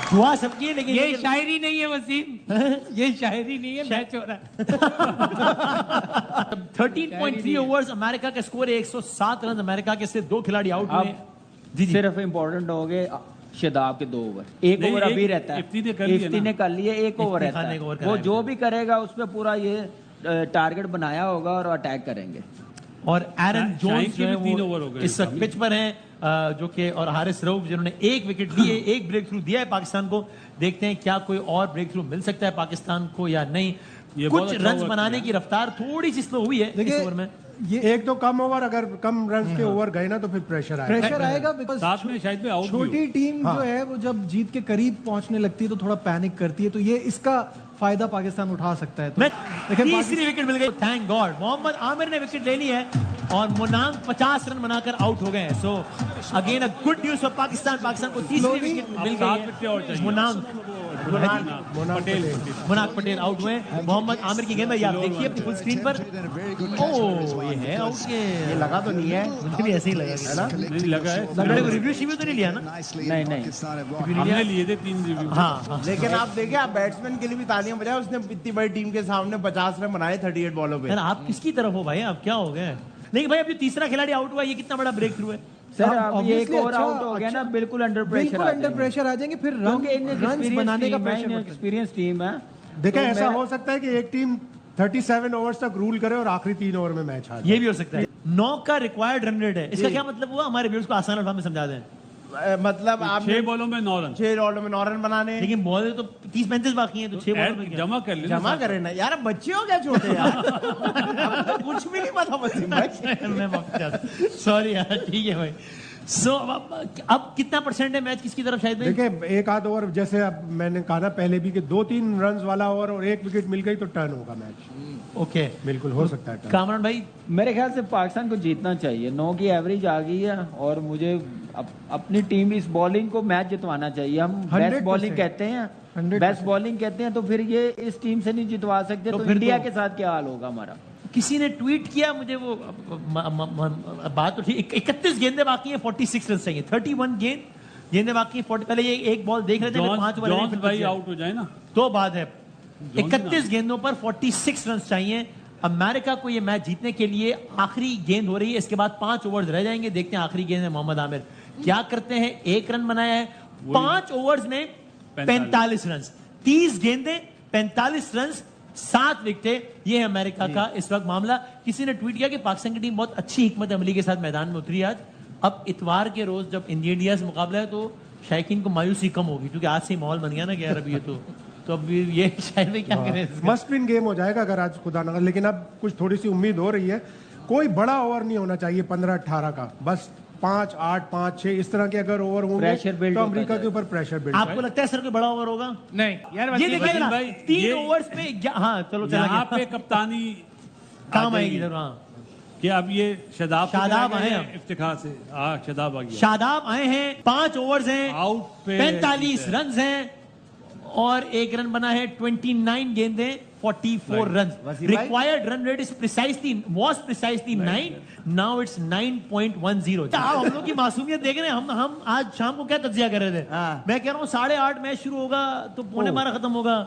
दुआ सबकी है, लेकिन ये शायरी नहीं है वसीम, ये शायरी नहीं है, मैच हो रहा है। 13.3 ओवर्स, अमेरिका का स्कोर है 107 रन। अमेरिका के से 2 खिलाड़ी आउट हुए। अब सिर्फ इम्पोर्टेंट हो गए शादाब के 2 ओवर, एक नहीं, ओवर एक अभी रहता है, इफ्ती ने कर लिया इफ्ती ना। ने कर लिए, एक ओवर रहता खान ने एक है, ओवर वो कराया जो भी करेगा उस पर पूरा ये टारगेट बनाया होगा और अटैक करेंगे। और एरन शाहीन जोन्स के जो है भी 3 ओवर हो वो गए इस वक्त पिच पर हैं, जो कि और हारिस रऊफ जिन्होंने 1 विकेट लिए, 1 ब्रेक थ्रू दिया है पाकिस्तान को। देखते हैं क्या कोई और ब्रेक थ्रू मिल सकता है पाकिस्तान को या नहीं। ये बहुत कुछ अच्छा रन ओवर बनाने किया। की रफ्तार थोड़ी सी स्लो हुई है इस देखिए, ओवर में। ये एक तो कम ओवर, अगर कम रन के ओवर गए ना तो फिर प्रेशर आएगा। प्रेशर आएगा बिकॉज साथ में शायद भी आउट भी छोटी हो। टीम जो है वो जब जीत के करीब पहुंचने लगती है तो थोड़ा पैनिक करती है, तो ये इसका फायदा पाकिस्तान उठा सकता है। तो मैं देखिए, तीसरी विकेट मिल गई, थैंक गॉड। मोहम्मद आमिर ने विकेट ले ली है और मुनांग 50 रन बनाकर आउट हो गए हैं। So again a good news for Pakistan. Pakistan को तीसरी Slowly, विकेट मिल अब 7 गई विकेट और है। चाहिए। मुनांग पटेल मुनाक पटेल आउट हुए। मोहम्मद आमिर की गेंद है, ये आप देखिए अपनी फुल स्क्रीन पर। ओ ये है आउट। ये लगा तो नहीं है, मुझे भी ऐसे ही लगा है ना। नहीं लगा है, लड़े को रिव्यू शिव्यू तो नहीं लिया ना। नहीं हमने लिए थे 3 रिव्यू। हाँ लेकिन आप देखिए, आप बैट्समैन के लिए भी तालियां बजाए, उसने इतनी बड़ी टीम के सामने 50 रन बनाए 38 बॉलों पे। यार आप किसकी तरफ हो भाई, आप क्या हो गए? लेकिन भाई अब जो तीसरा खिलाड़ी आउट हुआ, ये कितना बड़ा ब्रेक थ्रू है। सर, अब अब एक obviously ओवर अच्छा- आउट हो गया ना, अच्छा- बिल्कुल अंडर प्रेशर बिल्कुल अंडर प्रेशर आ जाएंगे, फिर क्योंकि रन बनाने का प्रेशर एक्सपीरियंस टीम है। देखिए, तो ऐसा मैं- हो सकता है कि एक टीम 37 ओवर्स तक रूल करे और आखिरी 3 ओवर में मैच हार जाए। ये भी हो सकता है। 9 का रिक्वायर्ड रन रेट है। इसका क्या मतलब हुआ, हमारे व्यूअर्स को आसान अल्फाज में समझा दें। मतलब आप 6 बॉलों में 9 रन 6 बॉलों में 9 रन बनाने, लेकिन बॉल तो 30-35 बाकी हैं, तो 6 बॉल में क्या? जमा कर लेना। जमा करे ना यार, अब बच्चे हो गया छोटे यार। अब कुछ भी नहीं पता वसीम भाई। मैं माफ चाहता, सॉरी यार, ठीक है भाई। सो अब कितना परसेंट है मैच किसकी तरफ शायद भाई? देखिए, एक आध ओवर, जैसे अब मैंने कहा ना पहले भी कि 2-3 रन वाला ओवर और 1 विकेट मिल गई तो टर्न होगा मैच। ओके, बिल्कुल हो सकता है टर्न। कामरान भाई मेरे ख्याल से पाकिस्तान को जीतना चाहिए। 9 की एवरेज आ गई है और मुझे अपनी टीम इस बॉलिंग को मैच जितवाना चाहिए। हम बेस्ट 100% बॉलिंग कहते हैं, 100% बेस्ट बॉलिंग कहते हैं, तो फिर ये इस टीम से नहीं जितवा सकते तो फिर इंडिया तो- के साथ क्या हाल होगा हमारा। किसी ने ट्वीट किया मुझे, वो बात तो ठीक, 31 गेंदें बाकी हैं, 46 रन चाहिए। 31 गेंदें बाकी हैं, 40। पहले ये एक बॉल देख रहे थे, 5 ओवर जॉन्स भाई आउट हो जाए ना तो बात है। 31 गेंदों पर 46 रन चाहिए अमेरिका को ये मैच जीतने के लिए। आखिरी गेंद हो रही है, इसके बाद 5 ओवर्स रह जाएंगे। देखते हैं आखिरी गेंद में मोहम्मद आमिर क्या करते हैं। 1 रन बनाया है 5 ओवर्स में, 45 रन, 30 गेंदें, 45 रन, 7 विकेटें। ये है अमेरिका का इस वक्त मामला। किसी ने ट्वीट किया कि पाकिस्तान की टीम बहुत अच्छी हिकमत अमली के साथ मैदान में उतरी आज। अब इतवार के रोज जब इंडिया से मुकाबला है तो शायकीन को मायूसी कम होगी, क्योंकि आज से ही माहौल बन गया ना कि यार अब ये तो अब ये शायद में क्या करें। मस्ट विन गेम हो जाएगा अगर आज खुदा ना, लेकिन अब कुछ थोड़ी सी उम्मीद हो रही है। कोई बड़ा ओवर नहीं होना चाहिए 15-18 का, बस 5, 8, 5, 6 इस तरह के अगर ओवर होंगे Pressure build तो होता अमेरिका जाए। के ऊपर प्रेशर बिल्ड आपको लगता है सर कोई बड़ा ओवर होगा? नहीं यार, ये वसीम देखिए भाई, ना, भाई, 3 ये- ओवर्स में हाँ चलो चला यहाँ गया। पे कप्तानी काम आ आएगी जाएगी। जरूर। हाँ, कि अब ये शादाब शादाब आए हैं। इफ्तिखार से। हाँ, शादाब आ गया। शादाब आए हैं, 5 ओवर्स हैं, आउट पे 45 रन हैं और 1 रन बना है। 29 गेंदें, 44 रन। वसीम भाई? Required run rate was precisely 9, now it's 9.10। हम लोग की मासूमियत देख रहे हैं। हम आज शाम को क्या तज्जिया कर रहे थे, हाँ। मैं कह रहा हूँ 8:30 मैच शुरू होगा तो 11:15 खत्म होगा,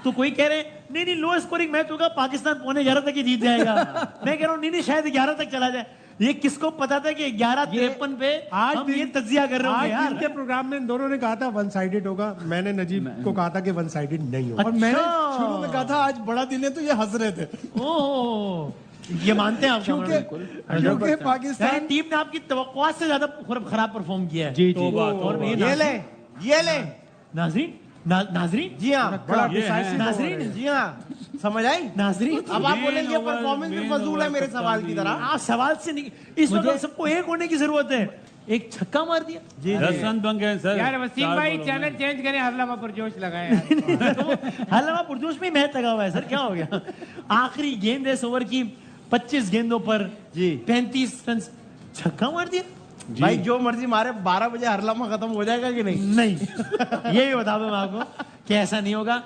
तो कोई कह रहे हैं नहीं लो स्कोरिंग मैच होगा, पाकिस्तान 11:15 तक ही जीत जाएगा। मैं कह रहा हूँ नहीं शायद 11 तक चला जाए। ये किसको पता था कि 11:53 पे आज हम ये तज्जिया कर रहे होंगे आज यार। दिन के प्रोग्राम में इन दोनों ने कहा था 1 साइडेड होगा। मैंने नजीब को कहा था कि 1 साइडेड नहीं होगा। और मैंने अच्छा। शुरू में कहा था आज बड़ा दिन है, तो ये हंस रहे थे ओह, ये मानते हैं आप क्योंकि यार, पाकिस्तान टीम ने आपकी तवक्कुआत से ज्यादा खराब परफॉर्म किया है। जी तो बात और ये ये ले नाजरीन नाजरीन जी हाँ, बड़ा ये है। decisive नाजरीन जी हाँ, समझ आई। नाजरीन अब आप बोलेंगे over, परफॉर्मेंस भी main फजूल है over मेरे सवाल की तरह। आप सवाल से नहीं, इस वक्त हम सबको एक होने की जरूरत है। एक छक्का मार दिया 10 रन बन गए सर। यार वसीम 4 भाई बॉलों चैनल में। चेंज करें, हल्ला पर जोश लगाए यार। हालांकि पुरजोश में ही मैच लगा हुआ है सर, क्या हो गया। आखिरी गेंद है 1 ओवर की, 25 गेंदों पर जी 35 रन, छक्का मार दिया। भाई जो मर्जी मारे, 12 बजे हर लम्हा खत्म हो जाएगा कि नहीं? नहीं, यही बता दूं मैं आपको कि ऐसा नहीं होगा।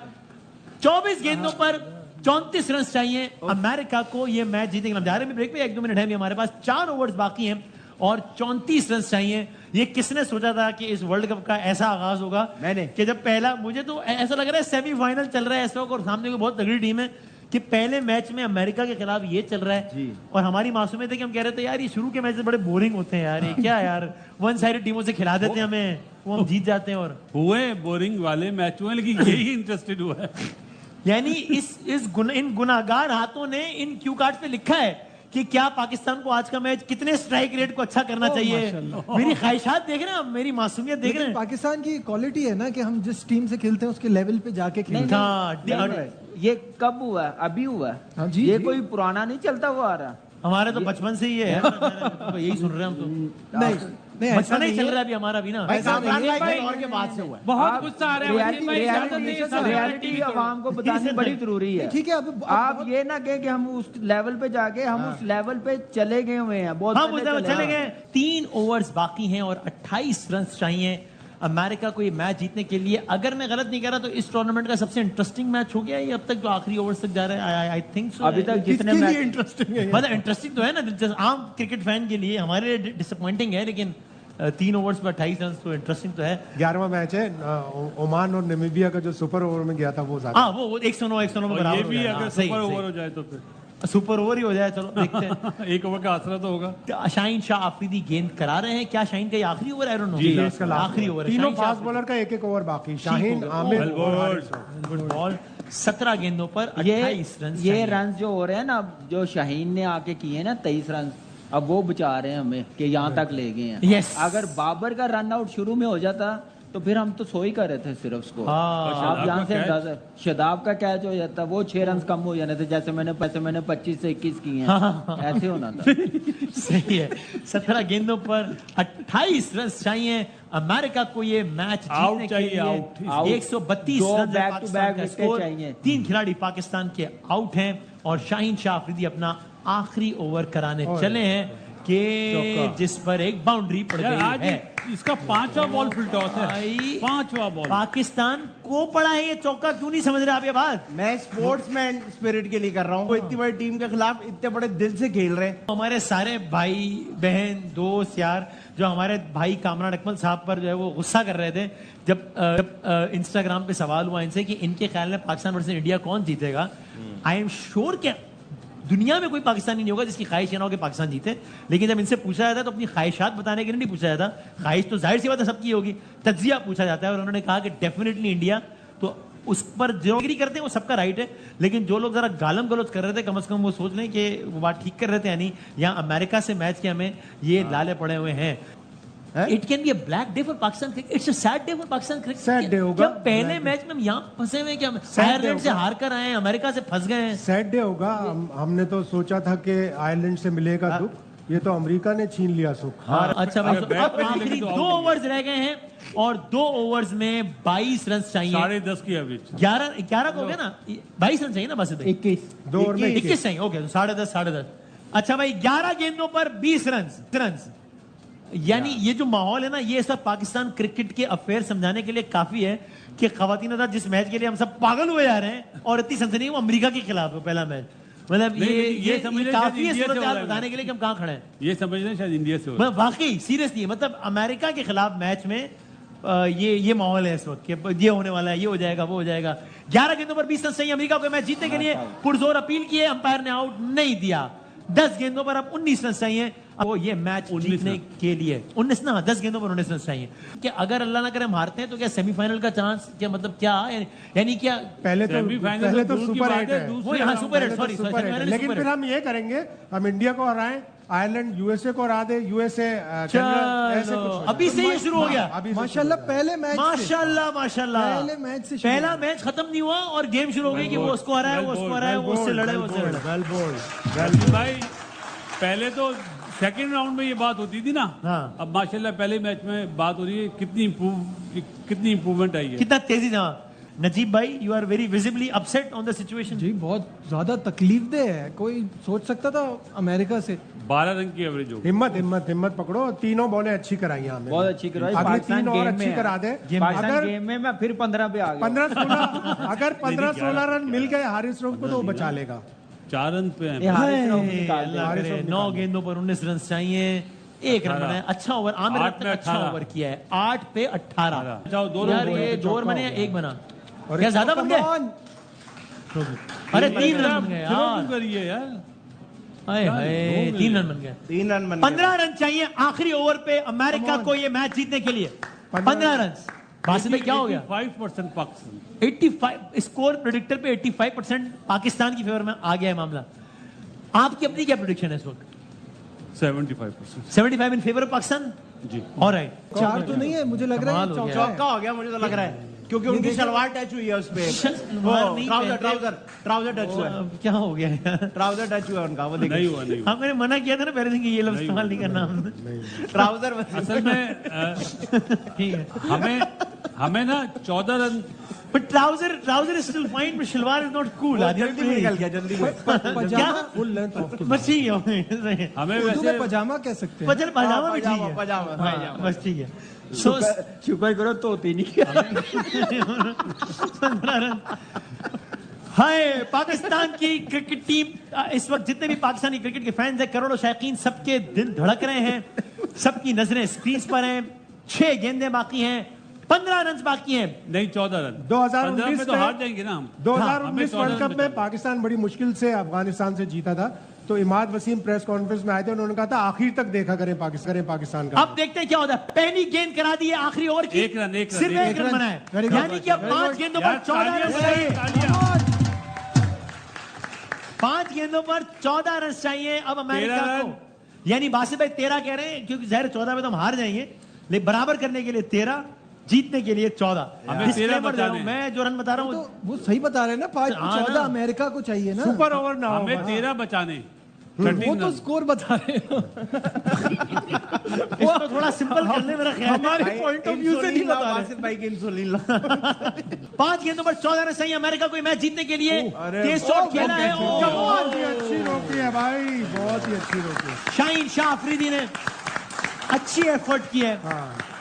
24 गेंदों पर 34 रन चाहिए अमेरिका को ये मैच जीतेंगे। हम जा रहे हैं ब्रेक पे, 1-2 मिनट है, हमारे पास 4 ओवर्स बाकी हैं और 34 रन चाहिए। ये किसने सोचा था कि इस वर्ल्ड कप का ऐसा आगाज होगा? मैंने। कि जब पहला, मुझे तो ऐसा लग रहा है सेमीफाइनल चल रहा है इस वक्त और सामने कोई बहुत तगड़ी टीम है, कि पहले मैच में अमेरिका के खिलाफ ये चल रहा है और हमारी मासूमियत है कि हम कह रहे थे यार ये शुरू के मैच बड़े बोरिंग होते हैं यार, ये क्या यार वन साइडेड टीमों से खिला देते हैं हमें, वो हम जीत जाते हैं। और हुए बोरिंग वाले मैच हुए, लेकिन यही इंटरेस्टेड हुआ है। यानी इन गुनाहगार हाथों ने इन क्यू कार्ड पे लिखा है कि क्या पाकिस्तान को आज का मैच कितने स्ट्राइक रेट को अच्छा करना चाहिए। मेरी ख्वाहिशात देख रहे हैं आप, मेरी मासूमियत देख रहे लेकिन हैं। पाकिस्तान की क्वालिटी है ना कि हम जिस टीम से खेलते हैं उसके लेवल पे जाके खेलते हैं। हाँ, ये कब हुआ है? अभी हुआ है। हाँ जी, ये जी। कोई पुराना नहीं चलता हुआ आ रहा। हमारे तो बचपन से ही है तो यही सुन रहे हैं हम तो। नहीं नहीं ऐसा बचपन ही नहीं चल है। रहा है अभी हमारा भी ना। भाई कामरान नहीं है, भाई के भाई, दौर के बाद से हुआ है। बहुत गुस्सा आ रहा है वसीम भाई, इजाजत नहीं है सर। रियलिटी भी आवाम को बतानी बड़ी जरूरी है। ठीक है, अब आप ये ना कहें कि हम उस लेवल पे जाके हम उस लेवल पे चले गए हुए हैं। बहुत हाँ पहले मुझे चले गए। 3 ओवर्स बाकी हैं और 28 रन चाहिए अमेरिका को ये मैच जीतने के लिए। अगर मैं गलत नहीं कह रहा तो इस टूर्नामेंट का सबसे इंटरेस्टिंग मैच हो गया ये अब तक जो आखिरी ओवर्स तक जा रहा है। I think so. अभी तक जितने किसके लिए मैच इंटरेस्टिंग है? मतलब इंटरेस्टिंग तो है ना, आम क्रिकेट फैन के लिए हमारे लिए डिसअपॉइंटिंग है, लेकिन 3 ओवर्स पर 28 रन तो इंटरेस्टिंग तो है। 11वां मैच है, ओमान और नामीबिया का जो सुपर ओवर में गया था वो ज्यादा। हाँ वो 109 में और बराबर ये हो भी जाएगा। अगर हाँ, सही, सुपर सही। ओवर हो जाए तो फिर सुपर ओवर ही हो जाए, चलो देखते हैं। एक ओवर का आसरा तो होगा। शाहीन शाह आफरीदी गेंद करा रहे हैं। क्या शाहीन का ये आखिरी ओवर? I don't know. जी, ये इसका लास्ट आखिरी ओवर है। तीनों शाहीन शाह फास्ट बॉलर का एक ओवर बाकी, शाहीन, हो गया। आमिर Oh, और हारिस राव। Good ball. 17 गेंदों पर 28 रन। ये रन जो हो रहे हैं ना, जो शाहीन ने आके किए हैं ना 23 रन, अब वो बचा रहे हैं हमें कि यहाँ तक ले गए हैं। Yes. अगर बाबर का रन आउट शुरू में हो जाता तो फिर हम तो सो ही कर रहे थे सिर्फ उसको। हाँ। आप यहाँ से शदाब का अंदाजा, शदाब का कैच हो जाता, वो 6 रन कम हो जाने थे। जैसे मैंने 25 से 21 किए हैं, ऐसे होना था। सही है। 17 गेंदों पर 28 रन चाहिए अमेरिका को ये मैच आउट जीतने के चाहिए, लिए। आउट। 132 दो रन back to back का wicket स्कोर। चाहिए। 3 खिलाड़ी पाकिस्तान के आउट हैं और शाहीन शाह अफरीदी अपना आखिरी ओवर कराने चले हैं कि जिस पर एक बाउंड्री पड़ यार गई आज है। इसका 5वां बॉल फुल टॉस है। भाई, 5वां बॉल। पाकिस्तान को पड़ा है ये चौका, क्यों नहीं समझ रहे आप ये बात? मैं स्पोर्ट्समैन स्पिरिट के लिए कर रहा हूँ। वो इतनी बड़ी टीम के खिलाफ इतने बड़े दिल से खेल रहे हैं। हमारे सारे भाई बहन दोस्त यार जो हमारे भाई कामरान अकमल साहब पर जो है वो गुस्सा कर रहे थे जब इंस्टाग्राम पे सवाल हुआ इनसे कि इनके ख्याल में पाकिस्तान वर्सेस इंडिया कौन जीतेगा। आई एम श्योर कि दुनिया में कोई पाकिस्तानी नहीं होगा जिसकी ख्वाहिश ये ना हो कि पाकिस्तान जीते, लेकिन जब इनसे पूछा जाता है तो अपनी ख्वाहिशात बताने के लिए नहीं पूछा जाता। ख्वाहिश तो जाहिर सी बात है सबकी होगी, तज्जिया पूछा जाता है और उन्होंने कहा कि डेफिनेटली इंडिया। तो उस पर जो एग्री करते हैं वो सबका राइट है, लेकिन जो लोग जरा गालम गलौज कर रहे थे कम से कम वो सोच लें कि वो बात ठीक कर रहे थे। यानी यहाँ अमेरिका से मैच के हमें ये लाले पड़े हुए हैं। It can be a black day for Pakistan cricket, it's a sad day for Pakistan cricket. Sad day होगा। पहले मैच में हम यहाँ फंसे हुए हैं कि हम Sad day आयरलैंड से होगा। हार कर आए हैं, अमेरिका से फंस गए हैं। सैड डे होगा। हमने तो सोचा था कि आयरलैंड से मिलेगा दुख, ये तो अमेरिका ने छीन लिया सुख। अच्छा भाई, अगर तो बैट अब पे नहीं आखिरी लगी तो 2 out ओवर्स रह गए हैं और 2 ओवर्स में 22 रन चाहिए। 10.5 की एवरेज। 11 को हो गया ना, 22 रन चाहिए ना बस। 21 2 ओवर में 21 चाहिए। ओके तो 10.5। अच्छा भाई 11 गेंदों पर 20 रन। यानी ये जो माहौल है ना, ये सब पाकिस्तान क्रिकेट के अफेयर समझाने के लिए काफी है कि खवातीन हज़रात जिस मैच के लिए हम सब पागल हुए जा रहे हैं और इतनी सनसनी वो अमेरिका के खिलाफ है पहला मैच। मतलब नहीं, ये समझ लें काफी शायद है इंडिया से सूरत हो रहा है बताने के लिए कि हम कहाँ खड़े हैं। ये समझ लें शायद इंडिया से हो। मतलब वाकई सीरियसली, मतलब अमेरिका के खिलाफ मैच में ये माहौल है इस वक्त कि ये होने वाला है, ये हो जाएगा, वो हो जाएगा। 11 गेंदों पर 20 रन चाहिए अमेरिका को मैच जीतने के लिए। पुरजोर अपील की है, अंपायर ने आउट नहीं दिया। 10 गेंदों पर अब 19 रन चाहिए वो ये मैच जीतने के लिए। 19 ना, 10 गेंदों पर 19 रन चाहिए कि अगर अल्लाह ना करे हम हारते हैं तो क्या सेमीफाइनल का चांस, क्या मतलब क्या यानी क्या? पहले तो सुपर 8 है, वो यहाँ सुपर हिट, सॉरी सुपर 8 है। लेकिन फिर हम ये करेंगे, हम इंडिया को हराएं, आयरलैंड यूएसए को हरा दे, यूएसए ऐसे कुछ। अभी से ये शुरू हो गया। अभी से माशाल्लाह पहले मैच से- माशाल्लाह माशाल्लाह पहले मैच से शुरू पहला मैच खत्म नहीं हुआ और गेम शुरू हो गई कि वो उसको हराया, वो उसको हराया, वो उससे लड़े, वो उससे लड़े। Well bowled. भाई पहले तो सेकंड राउंड में ये बात होती थी ना। हाँ। अब माशाल्लाह पहले मैच में बात हो रही है, कितनी इंप्रूवमेंट आई है। कितना तेजी से। नजीब भाई you are very visibly upset on the situation. जी बहुत ज्यादा तकलीफ दे है। कोई सोच सकता था अमेरिका से 12 रन की एवरेज हो। हिम्मत पकड़ो। तीनों बॉलें अच्छी कराई हमें, बहुत अच्छी करवाई। अगली पाकिस्तान 3 और गेम अच्छी में करा दे। पाकिस्तान अगर गेम में मैं फिर 15 पे आ गया। 15-16 अगर 15-16 रन मिल गए हारिस राव को तो वो बचा लेगा। 4 रन पे ये हैं। हारिस राव को निकाल दे। अल्लाह करे, 9 गेंदों पर 19 रन चाहिए, 1 रन बनाया। अच्छा ओवर आमिर 8 ने पे अच्छा 18 ओवर किया है। 8 पे 18। जाओ, 2 रन यार हो गए ये तो 2 ओवर चौका बने या हो गया। 1 बना? और क्या एक ज्यादा बन गए? अरे 3 रन बन गए यार, करिए यार, हाय हाय 3 रन बन गए। 3 रन बन 15 रन चाहिए आखिरी ओवर पे अमेरिका को ये मैच जीतने के लिए। 15 रन। बासित भाई क्या हो गया? 85% पाकिस्तान। 85 स्कोर प्रेडिक्टर पे 85% पाकिस्तान की फेवर में आ गया है मामला। आपकी अपनी क्या प्रेडिक्शन है इस वक्त? 75%। 75 इन फेवर ऑफ पाकिस्तान जी। ऑलराइट। 4 तो नहीं है, मुझे लग रहा है कमाल हो गया। चौका हो गया मुझे तो लग रहा है, क्योंकि उनकी सलवार टच हुई है उस पे। सलवार नहीं ट्राउजर पहनते। ट्राउजर टच हुआ है, क्या हो गया यार? ट्राउजर टच हुआ है उनका, वो नहीं देखिए हुआ, नहीं हुआ। हाँ, मैंने मना किया था ना पहले दिन कि ये लफ्ज इस्तेमाल नहीं करना हमने। ट्राउजर असल में ठीक है, हमें ना 14 run, but trouser is still fine, but shalwar is not cool. जल्दी में निकल गया, जल्दी में। पजामा फुल लेंथ ऑफ के बस ठीक है, हमें उर्दू वैसे में पजामा कह सकते हैं। पजामा भी ठीक है, पजामा हाँ, बस ठीक है। सो शुक्र करो तोती नहीं। 15 रन। हाय, पाकिस्तान की क्रिकेट टीम इस वक्त जितने भी पाकिस्तानी क्रिकेट के फैंस हैं, करोड़ों शायकीन, सबके दिल धड़क रहे हैं, सबकी नजरें स्क्रीन पर हैं। 6 गेंदें बाकी हैं, 15 रन बाकी हैं। नहीं 14 रन। 2019 में तो हार जाएंगे ना हम। 2019 हाँ, वर्ल्ड हमें कप 14 में रन पाकिस्तान बड़ी मुश्किल से अफगानिस्तान से जीता था। तो इमाद वसीम प्रेस कॉन्फ्रेंस में आए थे, उन्होंने कहा था आखिर तक देखा करें पाकिस्तान का। अब देखते हैं क्या होता है। पहली गेंद करा दी है आखिरी ओवर की, एक रन, सिर्फ एक रन बना है, Very good. यानी कि अब 5 गेंदों पर 14 रन चाहिए। 5 गेंदों पर 14 रन चाहिए अब अमेरिका 13 को। यानी बासित भाई 13 कह रहे हैं, क्योंकि जहर 14 में तो हम हार जाएंगे, लेकिन बराबर करने के लिए 13, जीतने के लिए 14। हमें 13 Disclaimer दे रहा हूं, बचाने। मैं जो रन बता रहा हूँ तो वो सही बता रहे हैं ना, 5 हाँ, 14 ना। अमेरिका को चाहिए ना। सुपर ओवर ना हो। हमें 13 बचाने। वो 13 तो रन। स्कोर बता रहे हैं। इसको थोड़ा सिंपल करने मेरा ख्याल है। हमारे पॉइंट ऑफ व्यू से नहीं बता रहे। आसिफ भाई की इंसुलिन ला। 5 गेंदों पर 14 रन चाहिए अमेरिका को मैच जीतने के लिए। तेज शॉट खेला है बहुत ही अच्छी रोकी है भाई, बहुत ही अच्छी रोकी है। शाहीन शाह अफरीदी ने अच्छी एफर्ट की है।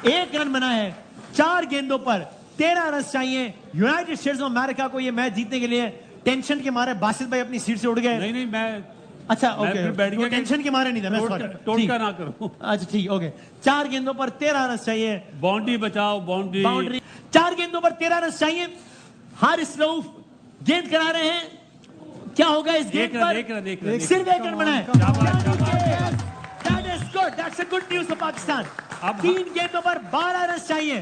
1 रन बना है, 4 गेंदों पर 13 रन चाहिए यूनाइटेड स्टेट्स ऑफ अमेरिका को ये मैच जीतने के लिए। टेंशन के मारे बासित भाई अपनी सीट से उठ गए। नहीं मैं अच्छा मैं ओके, फिर बैठ वो गया टेंशन के मारे नहीं था, मैं sorry। टोटका ठीक। ना करो। अच्छा ठीक, ओके। 4 गेंदों पर 13 रन चाहिए। बाउंड्री बचाओ, बाउंड्री 4 गेंदों पर 13 रन चाहिए। हारिस रऊफ गेंद करा रहे हैं, क्या होगा इस गेंद पर? एक रन। सिर्फ 1 रन बना है। That is good. That's a good news for Pakistan. अब 3 गेंदों पर 12 रन चाहिए।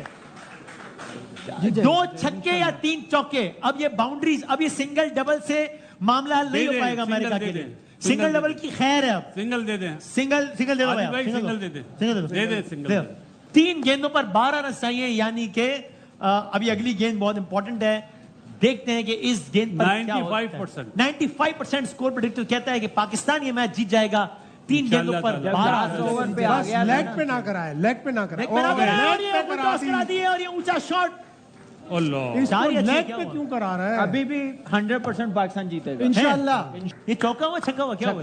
2 छक्के या 3 चौके। अब ये बाउंड्रीज, अब ये सिंगल डबल से मामला हल नहीं हो पाएगा अमेरिका के लिए। सिंगल डबल की खैर है। अब सिंगल दे दें। सिंगल दे दो आदिल भैया, भाई, सिंगल दे दे। दे सिंगल। 3 गेंदों पर 12 रन चाहिए, यानी कि अभी अगली गेंद बहुत इंपॉर्टेंट है। देखते हैं कि इस गेंद पर क्या होता है। 95%। 95% स्कोर प्रेडिक्टर कहता है कि पाकिस्तान ये मैच जीत जाएगा। 3 गेंदों पर इंशाल्लाह 12 रन। ओवर पे आ बस गया लेग पे ना कराए, लेग पे ना कराए। लेग पे ना करा, और ये लेग पे फुल टॉस करा दिए, और ये ऊंचा शॉट। अल्लाह। इसको चार ही अच्छी लेग क्या पे हुआ? क्यों करा रहा है? अभी भी 100% पाकिस्तान जीतेगा। इंशाल्लाह। ये चौका हुआ छक्का हुआ क्या हुआ?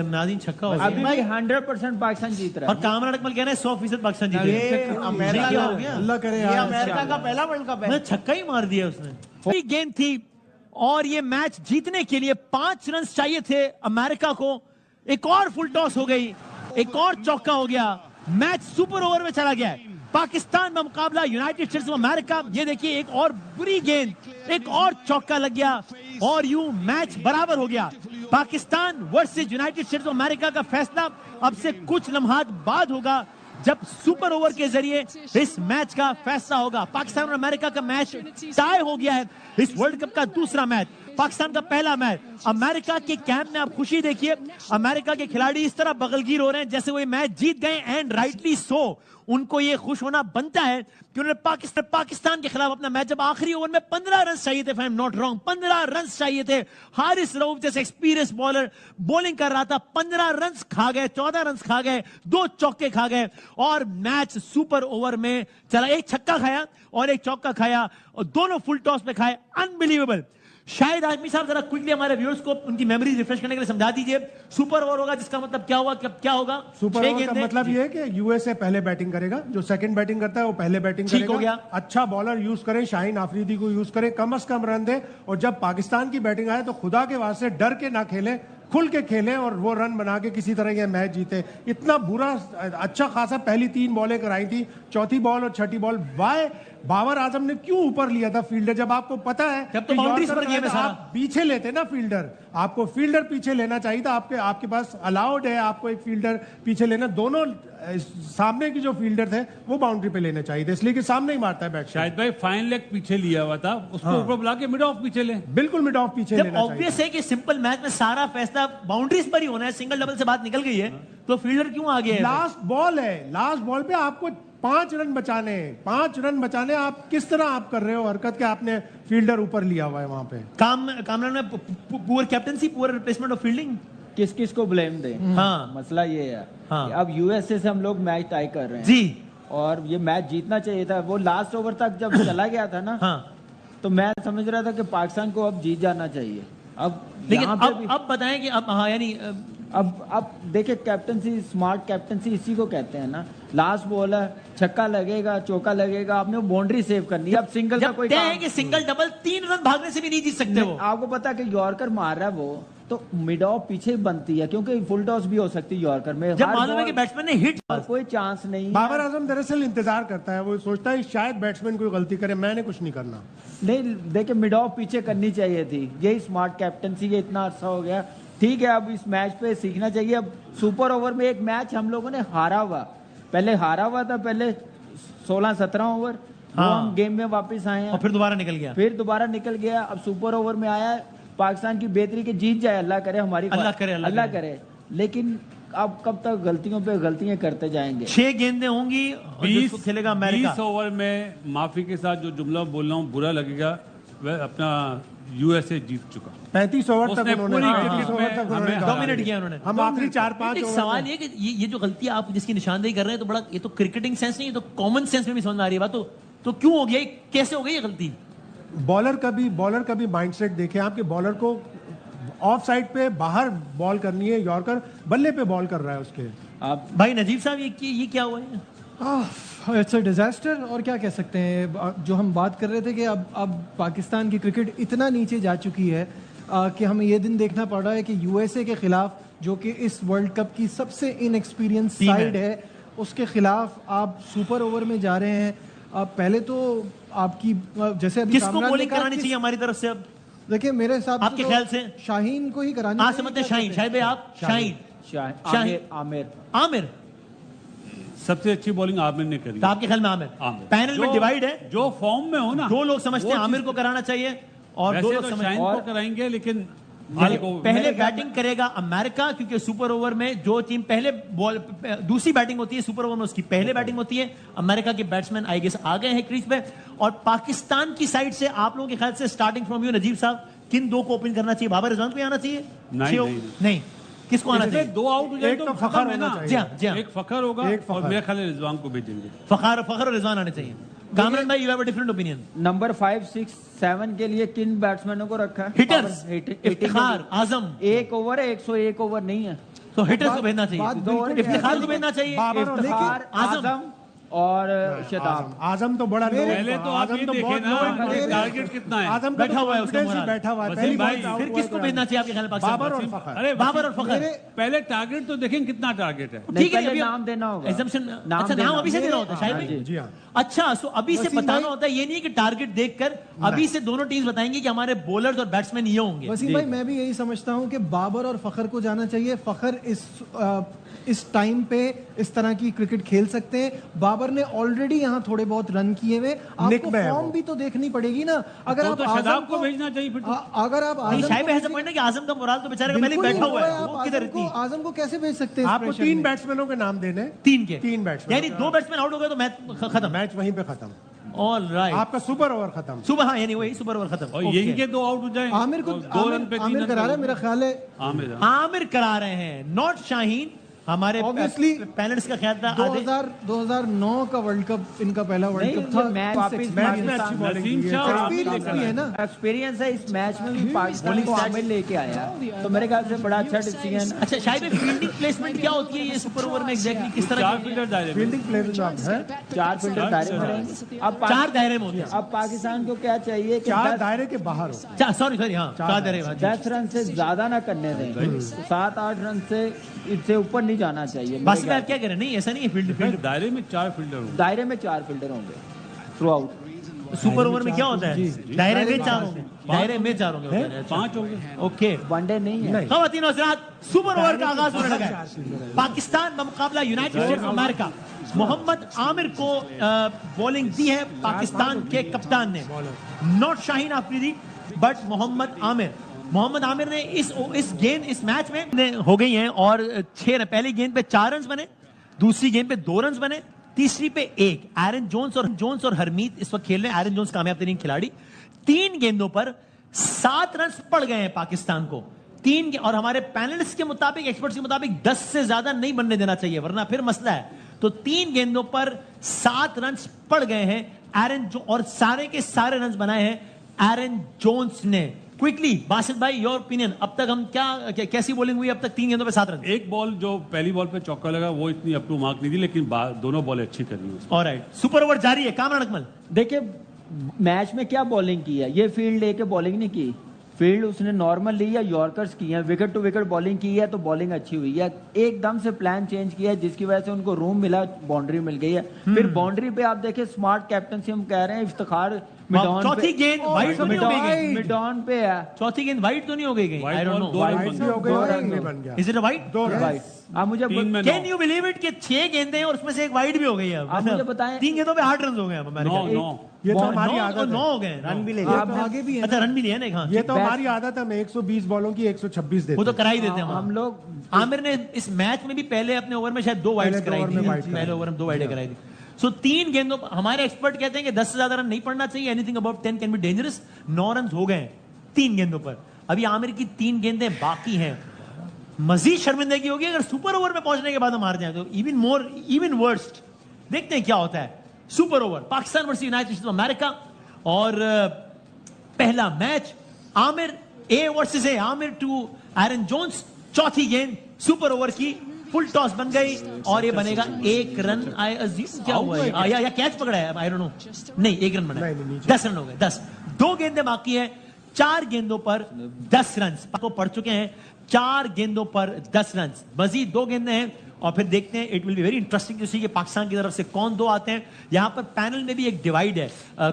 नाज़रीन छक्का हुआ। अभी भी 100% पाकिस्तान जीत रहा और है। कामरान अकमल कह रहे हैं 100% पाकिस्तान ये जीतेगा। अमेरिका क्या का हो गया? अल्लाह करे ये यार। अमेरिका का पहला वर्ल्ड कप है। मैं छक्का ही मार दिया उसने। पूरी गेंद थी और ये मैच जीतने के लिए 5 रन चाहिए थे अमेरिका को। एक और फुल टॉस हो गई, एक और चौका हो गया, मैच सुपर ओवर में चला गया है। पाकिस्तान का मुकाबला यूनाइटेड स्टेट्स ऑफ अमेरिका। ये देखिए एक और बुरी गेंद, एक और चौका लग गया और यूं मैच बराबर हो गया। Pakistan versus United States of America का फैसला अब से कुछ लम्हात बाद होगा, जब सुपर ओवर के जरिए इस मैच का फैसला होगा। पाकिस्तान और अमेरिका का मैच टाई हो गया है। इस वर्ल्ड कप का दूसरा मैच, पाकिस्तान का पहला मैच। अमेरिका के कैंप में आप खुशी देखिए, अमेरिका के खिलाड़ी इस तरह बगलगीर हो रहे हैं जैसे वो ये मैच जीत गए, एंड राइटली सो। उनको ये खुश होना बनता है कि उन्होंने पाकिस्तान के खिलाफ अपना मैच, जब आखिरी ओवर में 15 रन चाहिए थे, if I'm not wrong, 15 run चाहिए थे। हारिस रऊफ जैसे एक्सपीरियंस बॉलर बॉलिंग कर रहा था, 15 रन खा गए, 14 रन खा गए, 2 चौके खा गए और मैच सुपर ओवर में चला। एक छक्का खाया और एक चौका खाया और दोनों फुल टॉस पे खाए। अनबिलीवेबल। शायद आजमी साहब जरा क्विकली हमारे व्यूअर्स को उनकी मेमोरी रिफ्रेश करने के लिए समझा दीजिए। सुपर ओवर होगा जिसका मतलब क्या हुआ, क्या होगा? सुपर ओवर का मतलब ये है कि यूएसए पहले बैटिंग करेगा, जो सेकंड बैटिंग करता है वो पहले बैटिंग ठीक करेगा। हो गया। अच्छा बॉलर यूज करें, शाहीन आफरीदी को यूज करें, कम से कम रन दे, और जब पाकिस्तान की बैटिंग आए तो खुदा के वास्ते डर के ना खेले, खुल के खेलें और वो रन बना के किसी तरह ये मैच जीते। इतना बुरा अच्छा खासा पहली 3 बॉलें कराई थी, चौथी बॉल और छठी बॉल वाई बाबर आजम ने क्यों ऊपर लिया था फील्डर, जब आपको पता है जब तो कि बाउंड्रीज यॉर्कर पर गेम है का सारा। आप पीछे लेते ना फील्डर, आपको फील्डर पीछे लेना चाहिए था। आपके पास अलाउड है आपको एक फील्डर पीछे लेना, दोनों सामने की जो फील्डर थे वो बाउंड्री पे लेने चाहिए थे, इसलिए कि सामने ही मारता है बैट। शायद भाई फाइन लेग पीछे लिया हुआ था, उसको ऊपर बुला के मिड ऑफ पीछे ले। बिल्कुल मिड ऑफ पीछे जब लेना चाहिए। ऑब्वियस है कि सिंपल मैच में सारा फैसला बाउंड्रीज पर ही होना है, सिंगल डबल से बात निकल गई है, तो फील्डर क्यों आगे है? लास्ट बॉल है, लास्ट बॉल पे आपको 5 रन बचाने हैं, 5 रन बचाने, आप किस तरह आप कर रहे हो हरकत के, आपने फील्डर ऊपर लिया हुआ है वहां पे। कामरान में poor captaincy, poor replacement of fielding. किस किस को ब्लेम दें? हाँ। मसला ये है हाँ। कि अब यूएसए से हम लोग मैच टाई कर रहे हैं जी। और ये मैच जीतना चाहिए था। वो लास्ट ओवर तक जब चला गया था ना, हाँ। तो मैं समझ रहा था कि पाकिस्तान को अब जीत जाना चाहिए। अब लेकिन यहाँ पे भी अब बताएं कि अब हाँ यानी अब देखिए, कैप्टनसी, स्मार्ट कैप्टनसी इसी को कहते हैं ना। लास्ट बॉल है, छक्का लगेगा, चौका लगेगा, आपने बाउंड्री सेव करनी है। अब सिंगल का जब कोई तय काम है कि सिंगल डबल 3 रन भागने से भी नहीं जीत सकते वो। आपको पता है कि यॉर्कर मार रहा है वो, तो मिड ऑफ पीछे ही बनती है, क्योंकि फुल टॉस भी हो सकती है यॉर्कर में। जब हर मालूम है बॉल कि बैट्समैन ने हिट और कोई चांस नहीं है। बाबर आजम दरअसल इंतजार करता है, वो सोचता है शायद बैट्समैन कोई गलती करे, मैंने कुछ नहीं करना। नहीं, देखिए मिड ऑफ पीछे करनी चाहिए थी, यही स्मार्ट कैप्टनसी। ये इतना अच्छा हो गया, ठीक है। अब इस मैच पे सीखना चाहिए। अब सुपर ओवर में एक मैच हम लोगों ने हारा हुआ, पहले हारा हुआ था, पहले 16-17 ओवर, वो हाँ। हम गेम में वापस आए हैं, और फिर दोबारा निकल गया। फिर दोबारा निकल गया। अब सुपर ओवर में आया है, पाकिस्तान की बेहतरी के जीत जाए, अल्लाह करे हमारी, अल्लाह करे। लेकिन अब कब तक गलतियों पे गलतियां करते जाएंगे? 6 गेंदें होंगी और जिसको खेलेगा अमेरिका। 20 ओवर में माफी के साथ जो जुमला बोल रहा हूँ बुरा लगेगा, वह अपना यूएसए जीत चुका। 35 ओवर तक उसने उन्होंने, पूरी 35 ओवर तक हमें उन्होंने डोमिनेट किया उन्होंने। हम आखिरी 4-5 एक ओवर सवाल ये कि ये जो गलती आप जिसकी निशानदेही कर रहे हैं, तो बड़ा, ये तो क्रिकेटिंग सेंस नहीं, ये तो कॉमन सेंस में भी समझ में आ रही है बात। तो क्यों हो गया, कैसे हो गई ये गलती? बॉलर का भी माइंडसेट देखें, आपके बॉलर को ऑफ साइड पे बाहर बॉल करनी है, यॉर्कर बल्ले पे बॉल कर रहा है उसके। आप भाई नजीब साहब, ये क्या हुआ है? It's a disaster. और क्या कह सकते हैं, जो हम बात कर रहे थे कि अब पाकिस्तान की क्रिकेट इतना नीचे जा चुकी है कि हमें ये दिन देखना पड़ रहा है कि यूएसए के खिलाफ, जो कि इस वर्ल्ड कप की सबसे इनएक्सपीरियंस साइड है, उसके खिलाफ आप सुपर ओवर में जा रहे हैं। पहले तो आपकी जैसे अभी किसको कामरान ने बॉलिंग कहा करानी कि- चाहिए हमारी तरफ से अब? देखिए मेरे हिसाब से आपके तो ख्याल से? शाहीन को ही करानी आज समझते हैं शाहीन। शाहिद भाई आप? शाहीन, आमिर आमिर आमिर। सबसे अच्छी बॉलिंग आमिर ने करी। तो आपके ख्याल में आमिर? आमिर। पैनल में जो- डिवाइड है, जो फॉर्म में हो ना, 2 लोग समझते हैं वो आमिर चीज- को कराना चाहिए और 2 वैसे लोग तो समझते शाहीन हैं को कराएंगे, लेकिन पहले बैटिंग करेगा अमेरिका, क्योंकि सुपर ओवर में जो टीम पहले बॉल, दूसरी बैटिंग होती है सुपर ओवर में, उसकी पहले बैटिंग होती है। अमेरिका के बैट्समैन आई गेस आ गए हैं क्रीज पे। और पाकिस्तान की साइड से आप लोगों के ख्याल से स्टार्टिंग फ्रॉम यू नजीब साहब, किन 2 को ओपन करना चाहिए? बाबर रिजवान को ही आना चाहिए? नहीं, नहीं, किसको आना चाहिए? 2 आउट हो जाए एक तो तो खत्म फखर है ना। होना चाहिए। जी हाँ, जी हाँ। एक फखर होगा एक फखर। और मेरे ख्याल में रिजवान को भेजेंगे। फखर और रिजवान आने चाहिए। कामरान भाई, you have a different opinion. Number 5, 6, 7 के लिए किन बैट्समैनों को रखा है? हिटर्स, हिटिंग इफ्तिखार आजम। एक ओवर है, 101 ओवर नहीं है। तो हिटर्स को भेजना बात चाहिए, बिल्कुल इफ्तिखार को भेजना चाहिए। बाबर और इफ्तिखार, आजम और शताब। आजम तो बड़ा पहले तो आप ये देखें ना टारगेट कितना है। आजम का बैठा हुआ है उसका confidence ही मोराल। बैठा हुआ है। वसीम पहली भाई, बॉल फिर किसको भेजना चाहिए आपके ख्याल में? बाबर और पाकिस्तान? फखर। अरे बाबर और फखर। पहले टारगेट तो देखें कितना टारगेट है। नहीं, ठीक है, पहले अभी नाम देना होगा। Assumption- नाम अच्छा, देना नाम अभी से देना होता है शायद हाँ भाई? जी। जी हाँ। अच्छा, सो अभी से वसीम बताना भाई- होता है, ये नहीं है कि टारगेट देखकर अभी से दोनों टीम्स बताएंगे कि हमारे बॉलर्स और बैट्समैन ये होंगे। वसीम भाई, मैं भी यही समझता हूं कि बाबर और फखर को जाना चाहिए। फखर इस टाइम पे इस तरह की क्रिकेट खेल सकते हैं। बाबर ने ऑलरेडी यहां थोड़े बहुत रन किए हुए, आपको निक में है फॉर्म वो। भी तो देखनी पड़ेगी ना। अगर तो आप शदाब आजम को भेजना चाहिए फिर तो। अगर आप नहीं, आजम शायद को ऐसा पॉइंट है कि आजम का मोराल तो बेचारे का पहले ही बिल्कुल बैठा नहीं हुआ है, आप वो किधर इतनी? आजम को कैसे भेज सकते हैं इस आपको प्रेशर 3 में? बैट्समैनों के नाम देने, 3 के 3 बैट्समैन, यानी 2 बैट्समैन आउट हो गए तो मैच खत्म। मैच वहीं पे खत्म, ऑल राइट, आपका सुपर ओवर खत्म। सुबह, हाँ, यानी वही सुपर ओवर खत्म। और Okay. यही के 2 आउट हो जाए। आमिर को 2 रन पे 3 आमिर रन करा रहा है, मेरा ख्याल है। आमिर आमिर करा रहे हैं, नॉट शाहीन। हमारे Obviously, पैनलिस्ट का ख्याल था आधे 2009 का वर्ल्ड कप इनका पहला वर्ल्ड नहीं, कप था मैच वापिस मैच में अच्छी बॉलिंग नसीम की है। शाह और आमिर एक्सपीरियंस लेकर भी है आए। ना। एक्सपीरियंस है, इस मैच में भी पाकिस्तान को आमिर लेके आया, तो मेरे ख्याल से बड़ा अच्छा डिसीजन। अच्छा शायद फील्डिंग प्लेसमेंट क्या होती है ये सुपर ओवर में एग्जैक्टली किस तरह चार की? फील्डर दायरे में। फील्डिंग प्लेसमेंट है 4 फील्डर दायरे में रहेंगे। अब चार दायरे में होते हैं। अब पाकिस्तान को क्या चाहिए कि 4 दायरे के बाहर हो। सॉरी हाँ 4 दायरे में। 10 रन से ज्यादा ना करने दें, 7-8 रन से इससे ऊपर नहीं जाना चाहिए। मेरे बासित भाई ख्याल आप क्या कह रहे हैं? नहीं ऐसा नहीं है फील्ड दायरे में 4 फील्डर होंगे। से। दायरे में 4 फील्डर होंगे थ्रू आउट। सुपर ओवर में क्या होता है? दायरे में 4 होंगे, दायरे में 4 होंगे। 5 होंगे। ओके वनडे नहीं है। खवातीन और हज़रात, सुपर ओवर का आगाज होने लगा है। पाकिस्तान का मुकाबला United States of America. Mohammad Aamir को बॉलिंग दी है पाकिस्तान के कप्तान ने, नॉट शाहीन आफरीदी बट मोहम्मद आमिर ने इस मैच में हो गई हैं और 6 पहली गेंद पे 4 रन बने, दूसरी गेंद पे 2 रन बने, तीसरी पे 1। एरन जोन्स और हरमीत इस वक्त खेल रहे हैं। एरन जोन्स कामयाब तरीन खिलाड़ी। 3 गेंदों पर 7 रन पड़ गए हैं पाकिस्तान को। और हमारे पैनलिस्ट के मुताबिक, एक्सपर्ट्स के मुताबिक 10 से ज्यादा नहीं बनने देना चाहिए वरना फिर मसला है। तो 3 गेंदों पर 7 रन पड़ गए हैं और सारे के सारे रन बनाए हैं एरन जोन्स ने। क्विकली बासित भाई, योर ओपिनियन, अब तक हम कैसी बॉलिंग हुई अब तक? 3 गेंदों पे 7 रन। एक बॉल जो पहली बॉल पे चौका लगा वो इतनी अप टू मार्क नहीं थी, लेकिन दोनों बॉल अच्छी करी हैं। ऑलराइट, सुपर ओवर जारी है। कामरान अकमल, देखिए मैच में क्या बॉलिंग की है, ये फील्ड लेके बॉलिंग नहीं की, फील्ड उसने नॉर्मल ली या यॉर्कर्स की है, विकेट टू विकेट बॉलिंग की है, तो बॉलिंग अच्छी हुई है। एकदम से प्लान चेंज किया है जिसकी वजह से उनको रूम मिला, बाउंड्री मिल गई है। फिर बाउंड्री पे आप देखिए स्मार्ट कैप्टनसी हम कह रहे हैं, इफ्तिखार चौथी गेंद वाइड तो नहीं हो गई? मिडॉन पे है। चौथी गेंद वाइड तो नहीं हो गई? आई डोंट नो, वाइड भी हो गए और रन भी बन गया। Is it a wide? 2 run. आप मुझे कैन यू बिलीव इट कि 6 गेंदें हैं और उसमें से एक वाइड भी हो गई है? आप मुझे बताएं। 3 गेंदों पे 8 रन हो गए अब अमेरिका के। 9 ये तो हमारी आदत है। 9 हो गए, रन भी ले आप आगे भी है अच्छा, रन भी लिया ना। हाँ, ये तो हमारी आदत है। हम 120 बॉलों की 126 देते वो तो हैं। करा ही देते हैं हम लोग आमिर ने इस मैच में भी पहले अपने ओवर में शायद 2 वाइड्स पहले कराई ओवर में थी। वाइड पहले ओवर में 2 वाइडें कराई थी। सो 3 गेंदों पर हमारे एक्सपर्ट कहते हैं कि 10 से ज्यादा रन नहीं पड़ना चाहिए। Anything about 10 can be dangerous. 9 run हो गए 3 गेंदों पर। अभी आमिर की 3 गेंदें बाकी हैं। मजीद शर्मिंदगी होगी अगर सुपर ओवर में पहुंचने के बाद हम हार जाए तो इवन वर्स्ट। देखते हैं क्या होता है। Super over, Pakistan versus United States of America और पहला मैच आमिर ए वर्सेस ए, आमिर टू एरन जोन्स। चौथी गेंद सुपर ओवर की, फुल टॉस बन गई और ये बनेगा 1 रन। आई अज्यूम क्या हुआ है या कैच पकड़ा है, आई डोंट नो। नहीं, 1 रन बना, 10 रन हो गए। 10 2 गेंदें बाकी है। 4 गेंदों पर 10 रन को पड़ चुके हैं। 4 गेंदों पर 10 रन, मजीद 2 गेंदें हैं और फिर देखते हैं। It will be very interesting to see कि पाकिस्तान की तरफ से कौन 2 आते हैं। यहां पर पैनल में भी एक डिवाइड है।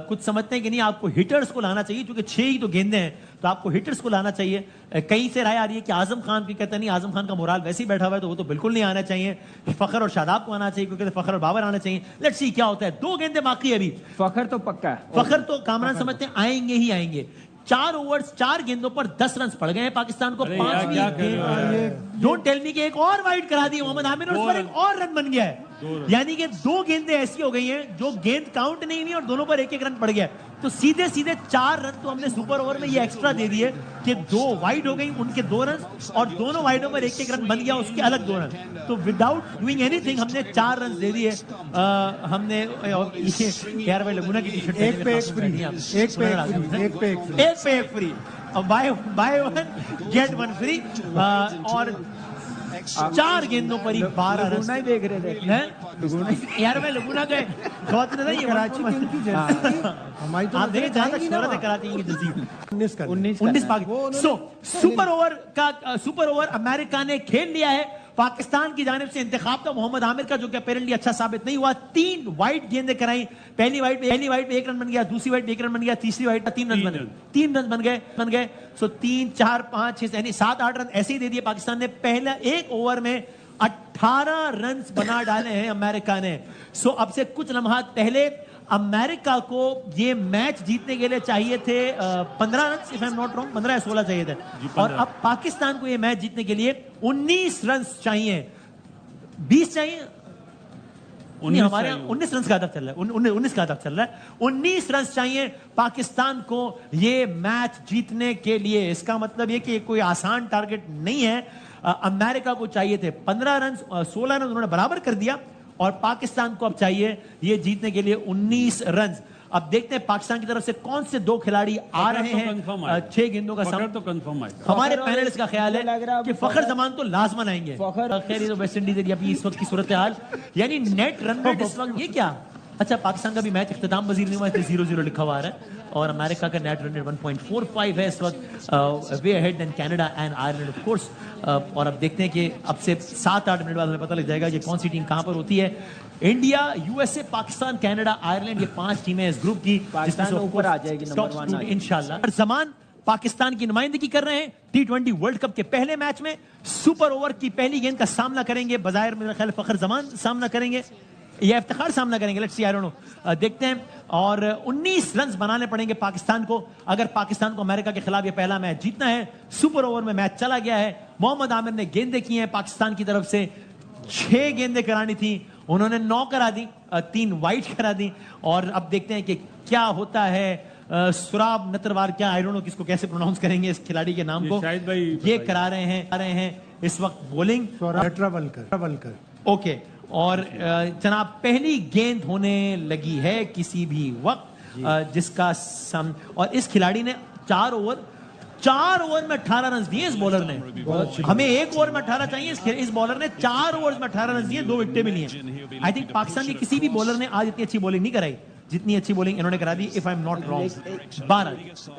कुछ समझते हैं कि नहीं, आपको हिटर्स को लाना चाहिए क्योंकि 6 ही तो गेंदें हैं, तो आपको हिटर्स को लाना चाहिए। कहीं से राय आ रही है कि आजम खान की कहते नहीं, आजम खान का मोराल वैसे ही बैठा हुआ है तो वो तो बिल्कुल नहीं आना चाहिए। फखर और शादाब को आना चाहिए क्योंकि फखर और बाबर आना चाहिए। लेट्स सी क्या होता है। 2 गेंदें बाकी है अभी। फखर तो पक्का है, फखर तो कामरान समझते हैं आएंगे ही आएंगे। 4 ओवर्स 4 गेंदों पर 10 रन पड़ गए हैं पाकिस्तान को। 5वीं गेंद डोंट टेल मी कि एक और वाइड करा दी मोहम्मद आमिर और उस पर एक और रन बन गया है। यानी कि 2 गेंदें ऐसी हो गई हैं जो गेंद काउंट नहीं हुई और दोनों पर 1-1 रन पड़ गया। तो सीधे 4 रन तो हमने सुपर ओवर में ये एक्स्ट्रा दे दिए कि 2 वाइड हो गई, उनके 2 रन और दोनों वाइडों पर 1-1 रन बन गया, उसके अलग 2 रन। तो विदाउट डूइंग एनीथिंग हमने 4 रन दे दिए। हमने यार भाई लगुना की टी-शर्ट एक पे एक फ्री, एक पे एक फ्री। Bye 1 gate 1 free. और 4 गेंदों पर ही 12 रन नहीं देख रहे थे हैं। यार मैं लगुना गए कराची किंग की जर्सी थी। हमारी तो आप देखें जहां तक जाएगी ना शोहरत है वहाँ। कराची की Jersey 19 19 Pakistan. Super over America ने खेल लिया है। पाकिस्तान की जानिब से इंतखाब था मोहम्मद आमिर का, जो कि अपेरेंटली अच्छा साबित नहीं हुआ। 3 वाइड गेंदें कराई। पहली वाइड पे 1 रन बन गया, दूसरी वाइड पे 1 रन बन गया, तीसरी वाइड पे 3 रन बन गए। 3 रन बन गए। सो 3 4 5 6 यानी 7-8 रन ऐसे ही दे दिए पाकिस्तान ने। पहला 1 ओवर में 18 रन बना डाले हैं अमेरिका ने। सो अब से कुछ लम्हात पहले अमेरिका को ये मैच जीतने के लिए चाहिए थे 15 run, if I am not wrong, 15 या 16 चाहिए थे। और अब पाकिस्तान को ये मैच जीतने के लिए 19 रन चाहिए। 20 चाहिए, 19 हमारे 19 रन का हदफ चल रहा है। 19 का हदफ चल रहा है। 19 रन चाहिए पाकिस्तान को ये मैच जीतने के लिए। इसका मतलब ये कि कोई आसान टारगेट नहीं है। अमेरिका को चाहिए थे 15 रन, 16 रन उन्होंने बराबर कर दिया और पाकिस्तान को अब चाहिए ये जीतने के लिए 19 रन। अब देखते हैं पाकिस्तान की तरफ से कौन से दो खिलाड़ी आ रहे हैं। 6 गेंदों का फखर तो कंफर्म आएगा। हमारे पैनलिस्ट का ख्याल मुझे लग रहा है है कि फखर जमान तो लाजमन आएंगे। फखर- खैर ये तो वेस्ट इंडीज एरिया की इस वक्त की सूरत हाल, यानी नेट रन रेट इस वक्त ये क्या। अच्छा, पाकिस्तान का भी मैच इख्तिताम वजीर नहीं हुआ, 0-0 लिखा हुआ आ रहा है और अमेरिका का नेट रन रेट 1.45 है इस वक्त, वे ahead than Canada and Ireland of course. और अब देखते हैं कि अब से 7-8 मिनट बाद हमें पता लग जाएगा कि कौन सी टीम कहां पर होती है। India, USA, Pakistan, Canada, Ireland, ये 5 टीमें इस ग्रुप की पाकिस्तान ऊपर आ जाएगी, नंबर 1 आ जाएगी इंशाल्लाह। जमान पाकिस्तान की नुमाइंदगी कर रहे हैं T20 वर्ल्ड कप के पहले मैच में। सुपर ओवर की पहली गेंद का सामना करेंगे, बजायर मेरा ख्याल फखर जमान सामना करेंगे या इफ्तिखार सामना करेंगे, let's see, I don't no, देखते हैं। और 19 रन बनाने पड़ेंगे पाकिस्तान को अगर पाकिस्तान को अमेरिका के खिलाफ ये पहला मैच जीतना है। सुपर ओवर में मैच चला गया है, मोहम्मद आमिर ने गेंदें की हैं पाकिस्तान की तरफ से, 6 गेंदें करानी थी, उन्होंने 9 करा दी, 3 वाइट करा दी। और अब देखते हैं कि क्या होता है। सुराब नतरवार, क्या आई डोंट नो किसको कैसे प्रोनाउंस करेंगे इस खिलाड़ी के नाम को, शाहिद भाई ये करा रहे हैं इस वक्त बॉलिंग। ट्रवलकर ओके, और जनाब पहली गेंद होने लगी है किसी भी वक्त, जिसका सम, और इस खिलाड़ी ने 4 ओवर में 18 रन दिए इस बॉलर ने। हमें 1 ओवर में 18 चाहिए, इस बॉलर ने 4 ओवर में 18 रन दिए, 2 विकेटें मिली हैं। आई थिंक पाकिस्तान के किसी भी बॉलर ने आज इतनी अच्छी बॉलिंग नहीं कराई जितनी अच्छी बॉलिंग इन्होंने करा दी, if I am not wrong. 12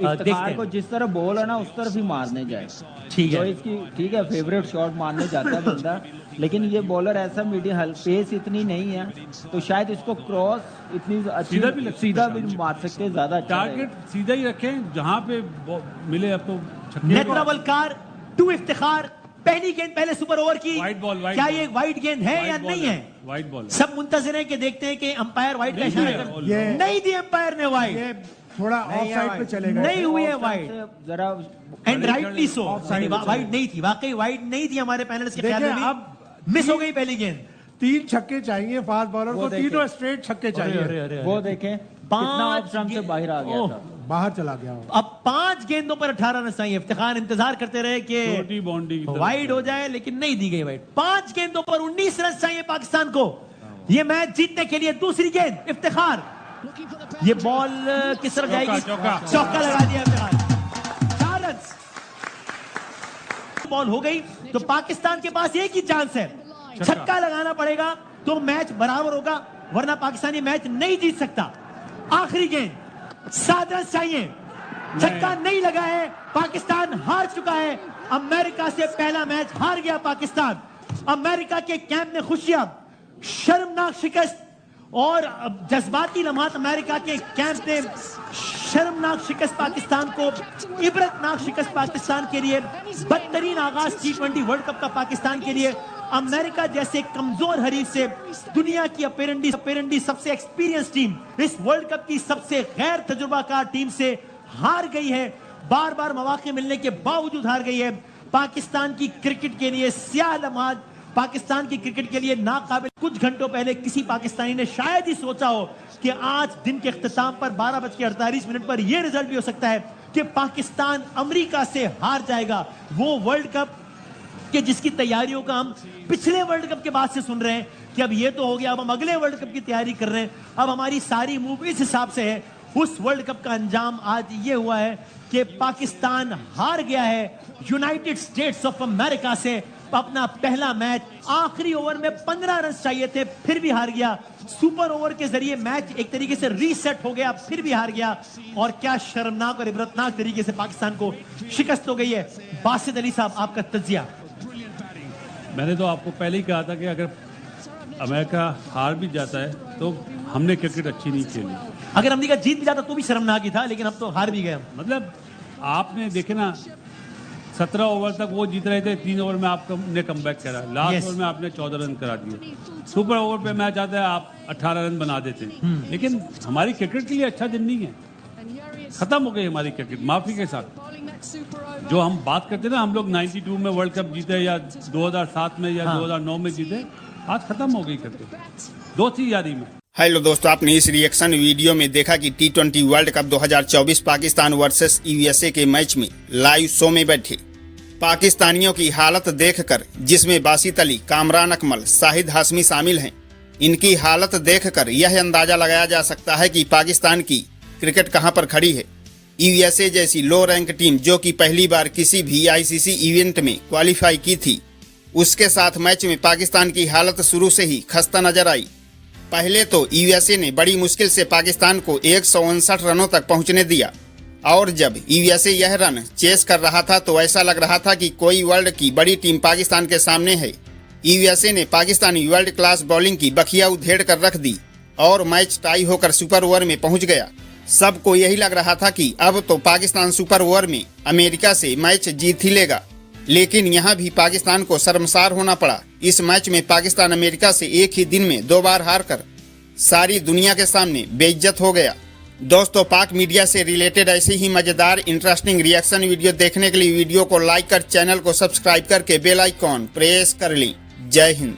Iftikhar को जिस तरह बॉल है ना उस तरफ ही मारने जाए, ठीक जो है। इसकी ठीक है फेवरेट शॉट मारने जाता है बंदा, लेकिन ये बॉलर ऐसा मीडियम पेस इतनी नहीं है तो शायद इसको क्रॉस इतनी अच्छी सीधा भी मार सकते हैं, ज्यादा अच्छा टारगेट सीधा ही रखें जहां पे मिले। अब तो नेत्रावलकार टू इफ्तिखार, पहली गेंद पहले सुपर ओवर की, वाइड बॉल, क्या ये वाइड गेंद है या नहीं है? वाइड बॉल सब मुंतजिर हैं कि देखते हैं कि अंपायर वाइड का इशारा कर, ये- नहीं दी अंपायर ने वाइड, ये थोड़ा ऑफ साइड पे चलेगा। नहीं हुई है वाइड, जरा एंड राइटली सो। वाइड नहीं थी, वाकई वाइड नहीं थी हमारे पैनलिस्ट के ख्याल में देखिए, भी। अब मिस हो गई पहली गेंद। 3 छक्के चाहिए फास्ट बॉलर को, देखे। 3 स्ट्रेट छक्के चाहिए। वो देखें कितना ऑफ स्टंप से बाहर आ गया था। बाहर चला गया वो। अब 5 गेंदों पर 18 रन चाहिए। इफ्तिखार इंतजार करते रहे छोटी कि बाउंड्री की तरफ। वाइड हो जाए, लेकिन नहीं दी गई वाइड। 5 गेंदों पर 19 रन चाहिए पाकिस्तान को ये मैच जीतने के लिए। दूसरी गेंद इफ्तिखार, ये बॉल किस तरफ जाएगी? चौका लगा दिया इफ्तिखार, 4 रन। बॉल हो गई तो पाकिस्तान के पास एक ही चांस है, छक्का लगाना पड़ेगा तो मैच बराबर होगा, वरना पाकिस्तान ये मैच नहीं जीत सकता। आखिरी गेंद, 7 रन चाहिए, छक्का नहीं लगा है, पाकिस्तान हार चुका है। अमेरिका से पहला मैच हार गया पाकिस्तान। अमेरिका के कैंप में खुशियां, शर्मनाक शिकस्त और जज्बाती लम्हात। अमेरिका के कैंप ने शर्मनाक शिकस्त पाकिस्तान को, इबरतनाक शिकस्त पाकिस्तान के लिए, बदतरीन आगाज T20 वर्ल्ड कप का पाकिस्तान के लिए। अमेरिका जैसे कमजोर हरीफ से दुनिया की अपेरेंडी सबसे एक्सपीरियंस टीम इस वर्ल्ड कप की सबसे गैर तजुर्बाकार टीम से हार गई है। बार बार मौके मिलने के बावजूद हार गई है। पाकिस्तान की क्रिकेट के लिए स्याह लम्हात, पाकिस्तान की क्रिकेट के लिए नाकाबिल। कुछ घंटों पहले किसी पाकिस्तानी ने शायद ही सोचा हो कि आज दिन के इख्तिताम पर 12:48 पर यह रिजल्ट भी हो सकता है कि पाकिस्तान अमेरिका से हार जाएगा। वो वर्ल्ड कप कि जिसकी तैयारियों का हम पिछले वर्ल्ड कप के बाद से सुन रहे हैं कि अब ये तो हो गया, अब हम अगले वर्ल्ड कप की तैयारी कर रहे हैं। अब हमारी सारी मूव इस हिसाब से है। उस वर्ल्ड कप का अंजाम आज ये हुआ है कि पाकिस्तान हार गया है यूनाइटेड स्टेट्स ऑफ अमेरिका से अपना पहला मैच। आखिरी ओवर में 15 रन चाहिए थे, फिर भी हार गया। सुपर ओवर के जरिए मैच एक तरीके से रीसेट हो गया, फिर भी हार गया। और क्या शर्मनाक और इबरतनाक तरीके से पाकिस्तान को शिकस्त हो गई है। बासित अली साहब, आपका तज्जिया। मैंने तो आपको पहले ही कहा था कि अगर अमेरिका हार भी जाता है तो हमने क्रिकेट अच्छी नहीं खेली। अगर अमेरिका जीत भी जाता तो भी शर्मनाक ही था, लेकिन अब तो हार भी गए। मतलब आपने देखे ना 17 ओवर तक वो जीत रहे थे, 3 ओवर में आपने कमबैक करा, लास्ट ओवर में आपने 14 रन करा दिए। सुपर ओवर पे मैच आता है आप 18 रन बना देते हैं। लेकिन हमारी क्रिकेट के लिए अच्छा दिन नहीं है, खत्म हो गई हमारी क्रिकेट माफी के साथ। जो हम बात करते हैं ना, हम लोग 92 में वर्ल्ड कप जीते या 2007 में या 2009 में जीते, आज खत्म हो गई क्रिकेट दोस्ती यारी में। हेलो दोस्तों, आपने इस रिएक्शन वीडियो में देखा कि T20 world cup 2024 Pakistan versus USA के मैच में लाइव शो में बैठे पाकिस्तानियों की हालत देखकर, जिसमें बासित अली, कामरान अकमल, शाहिद हाशमी शामिल हैं, इनकी हालत देखकर यह अंदाजा लगाया जा सकता है कि पाकिस्तान की क्रिकेट कहां पर खड़ी है। यूएसए जैसी लो रैंक टीम जो कि पहली बार किसी भी आईसीसी इवेंट में क्वालिफाई की थी, उसके साथ मैच में पाकिस्तान की हालत शुरू से ही खस्ता नजर आई। पहले तो यूएसए ने बड़ी मुश्किल से पाकिस्तान को 159 रनों तक पहुंचने दिया और जब यूएसए यह रन चेस कर रहा था तो ऐसा लग रहा था कि कोई वर्ल्ड की बड़ी टीम पाकिस्तान के सामने है। यूएसए ने पाकिस्तानी वर्ल्ड क्लास बॉलिंग की बखिया उधेड़ कर रख दी और मैच टाई होकर सुपर ओवर में पहुंच गया। सबको यही लग रहा था कि अब तो पाकिस्तान सुपर ओवर में अमेरिका से मैच जीत ही लेगा, लेकिन यहाँ भी पाकिस्तान को शर्मसार होना पड़ा। इस मैच में पाकिस्तान अमेरिका से एक ही दिन में 2 बार हारकर सारी दुनिया के सामने बेइज्जत हो गया। दोस्तों, पाक मीडिया से रिलेटेड ऐसे ही मजेदार इंटरेस्टिंग रिएक्शन वीडियो देखने के लिए वीडियो को लाइक कर चैनल को सब्सक्राइब करके बेल आइकॉन प्रेस कर लें। जय हिंद।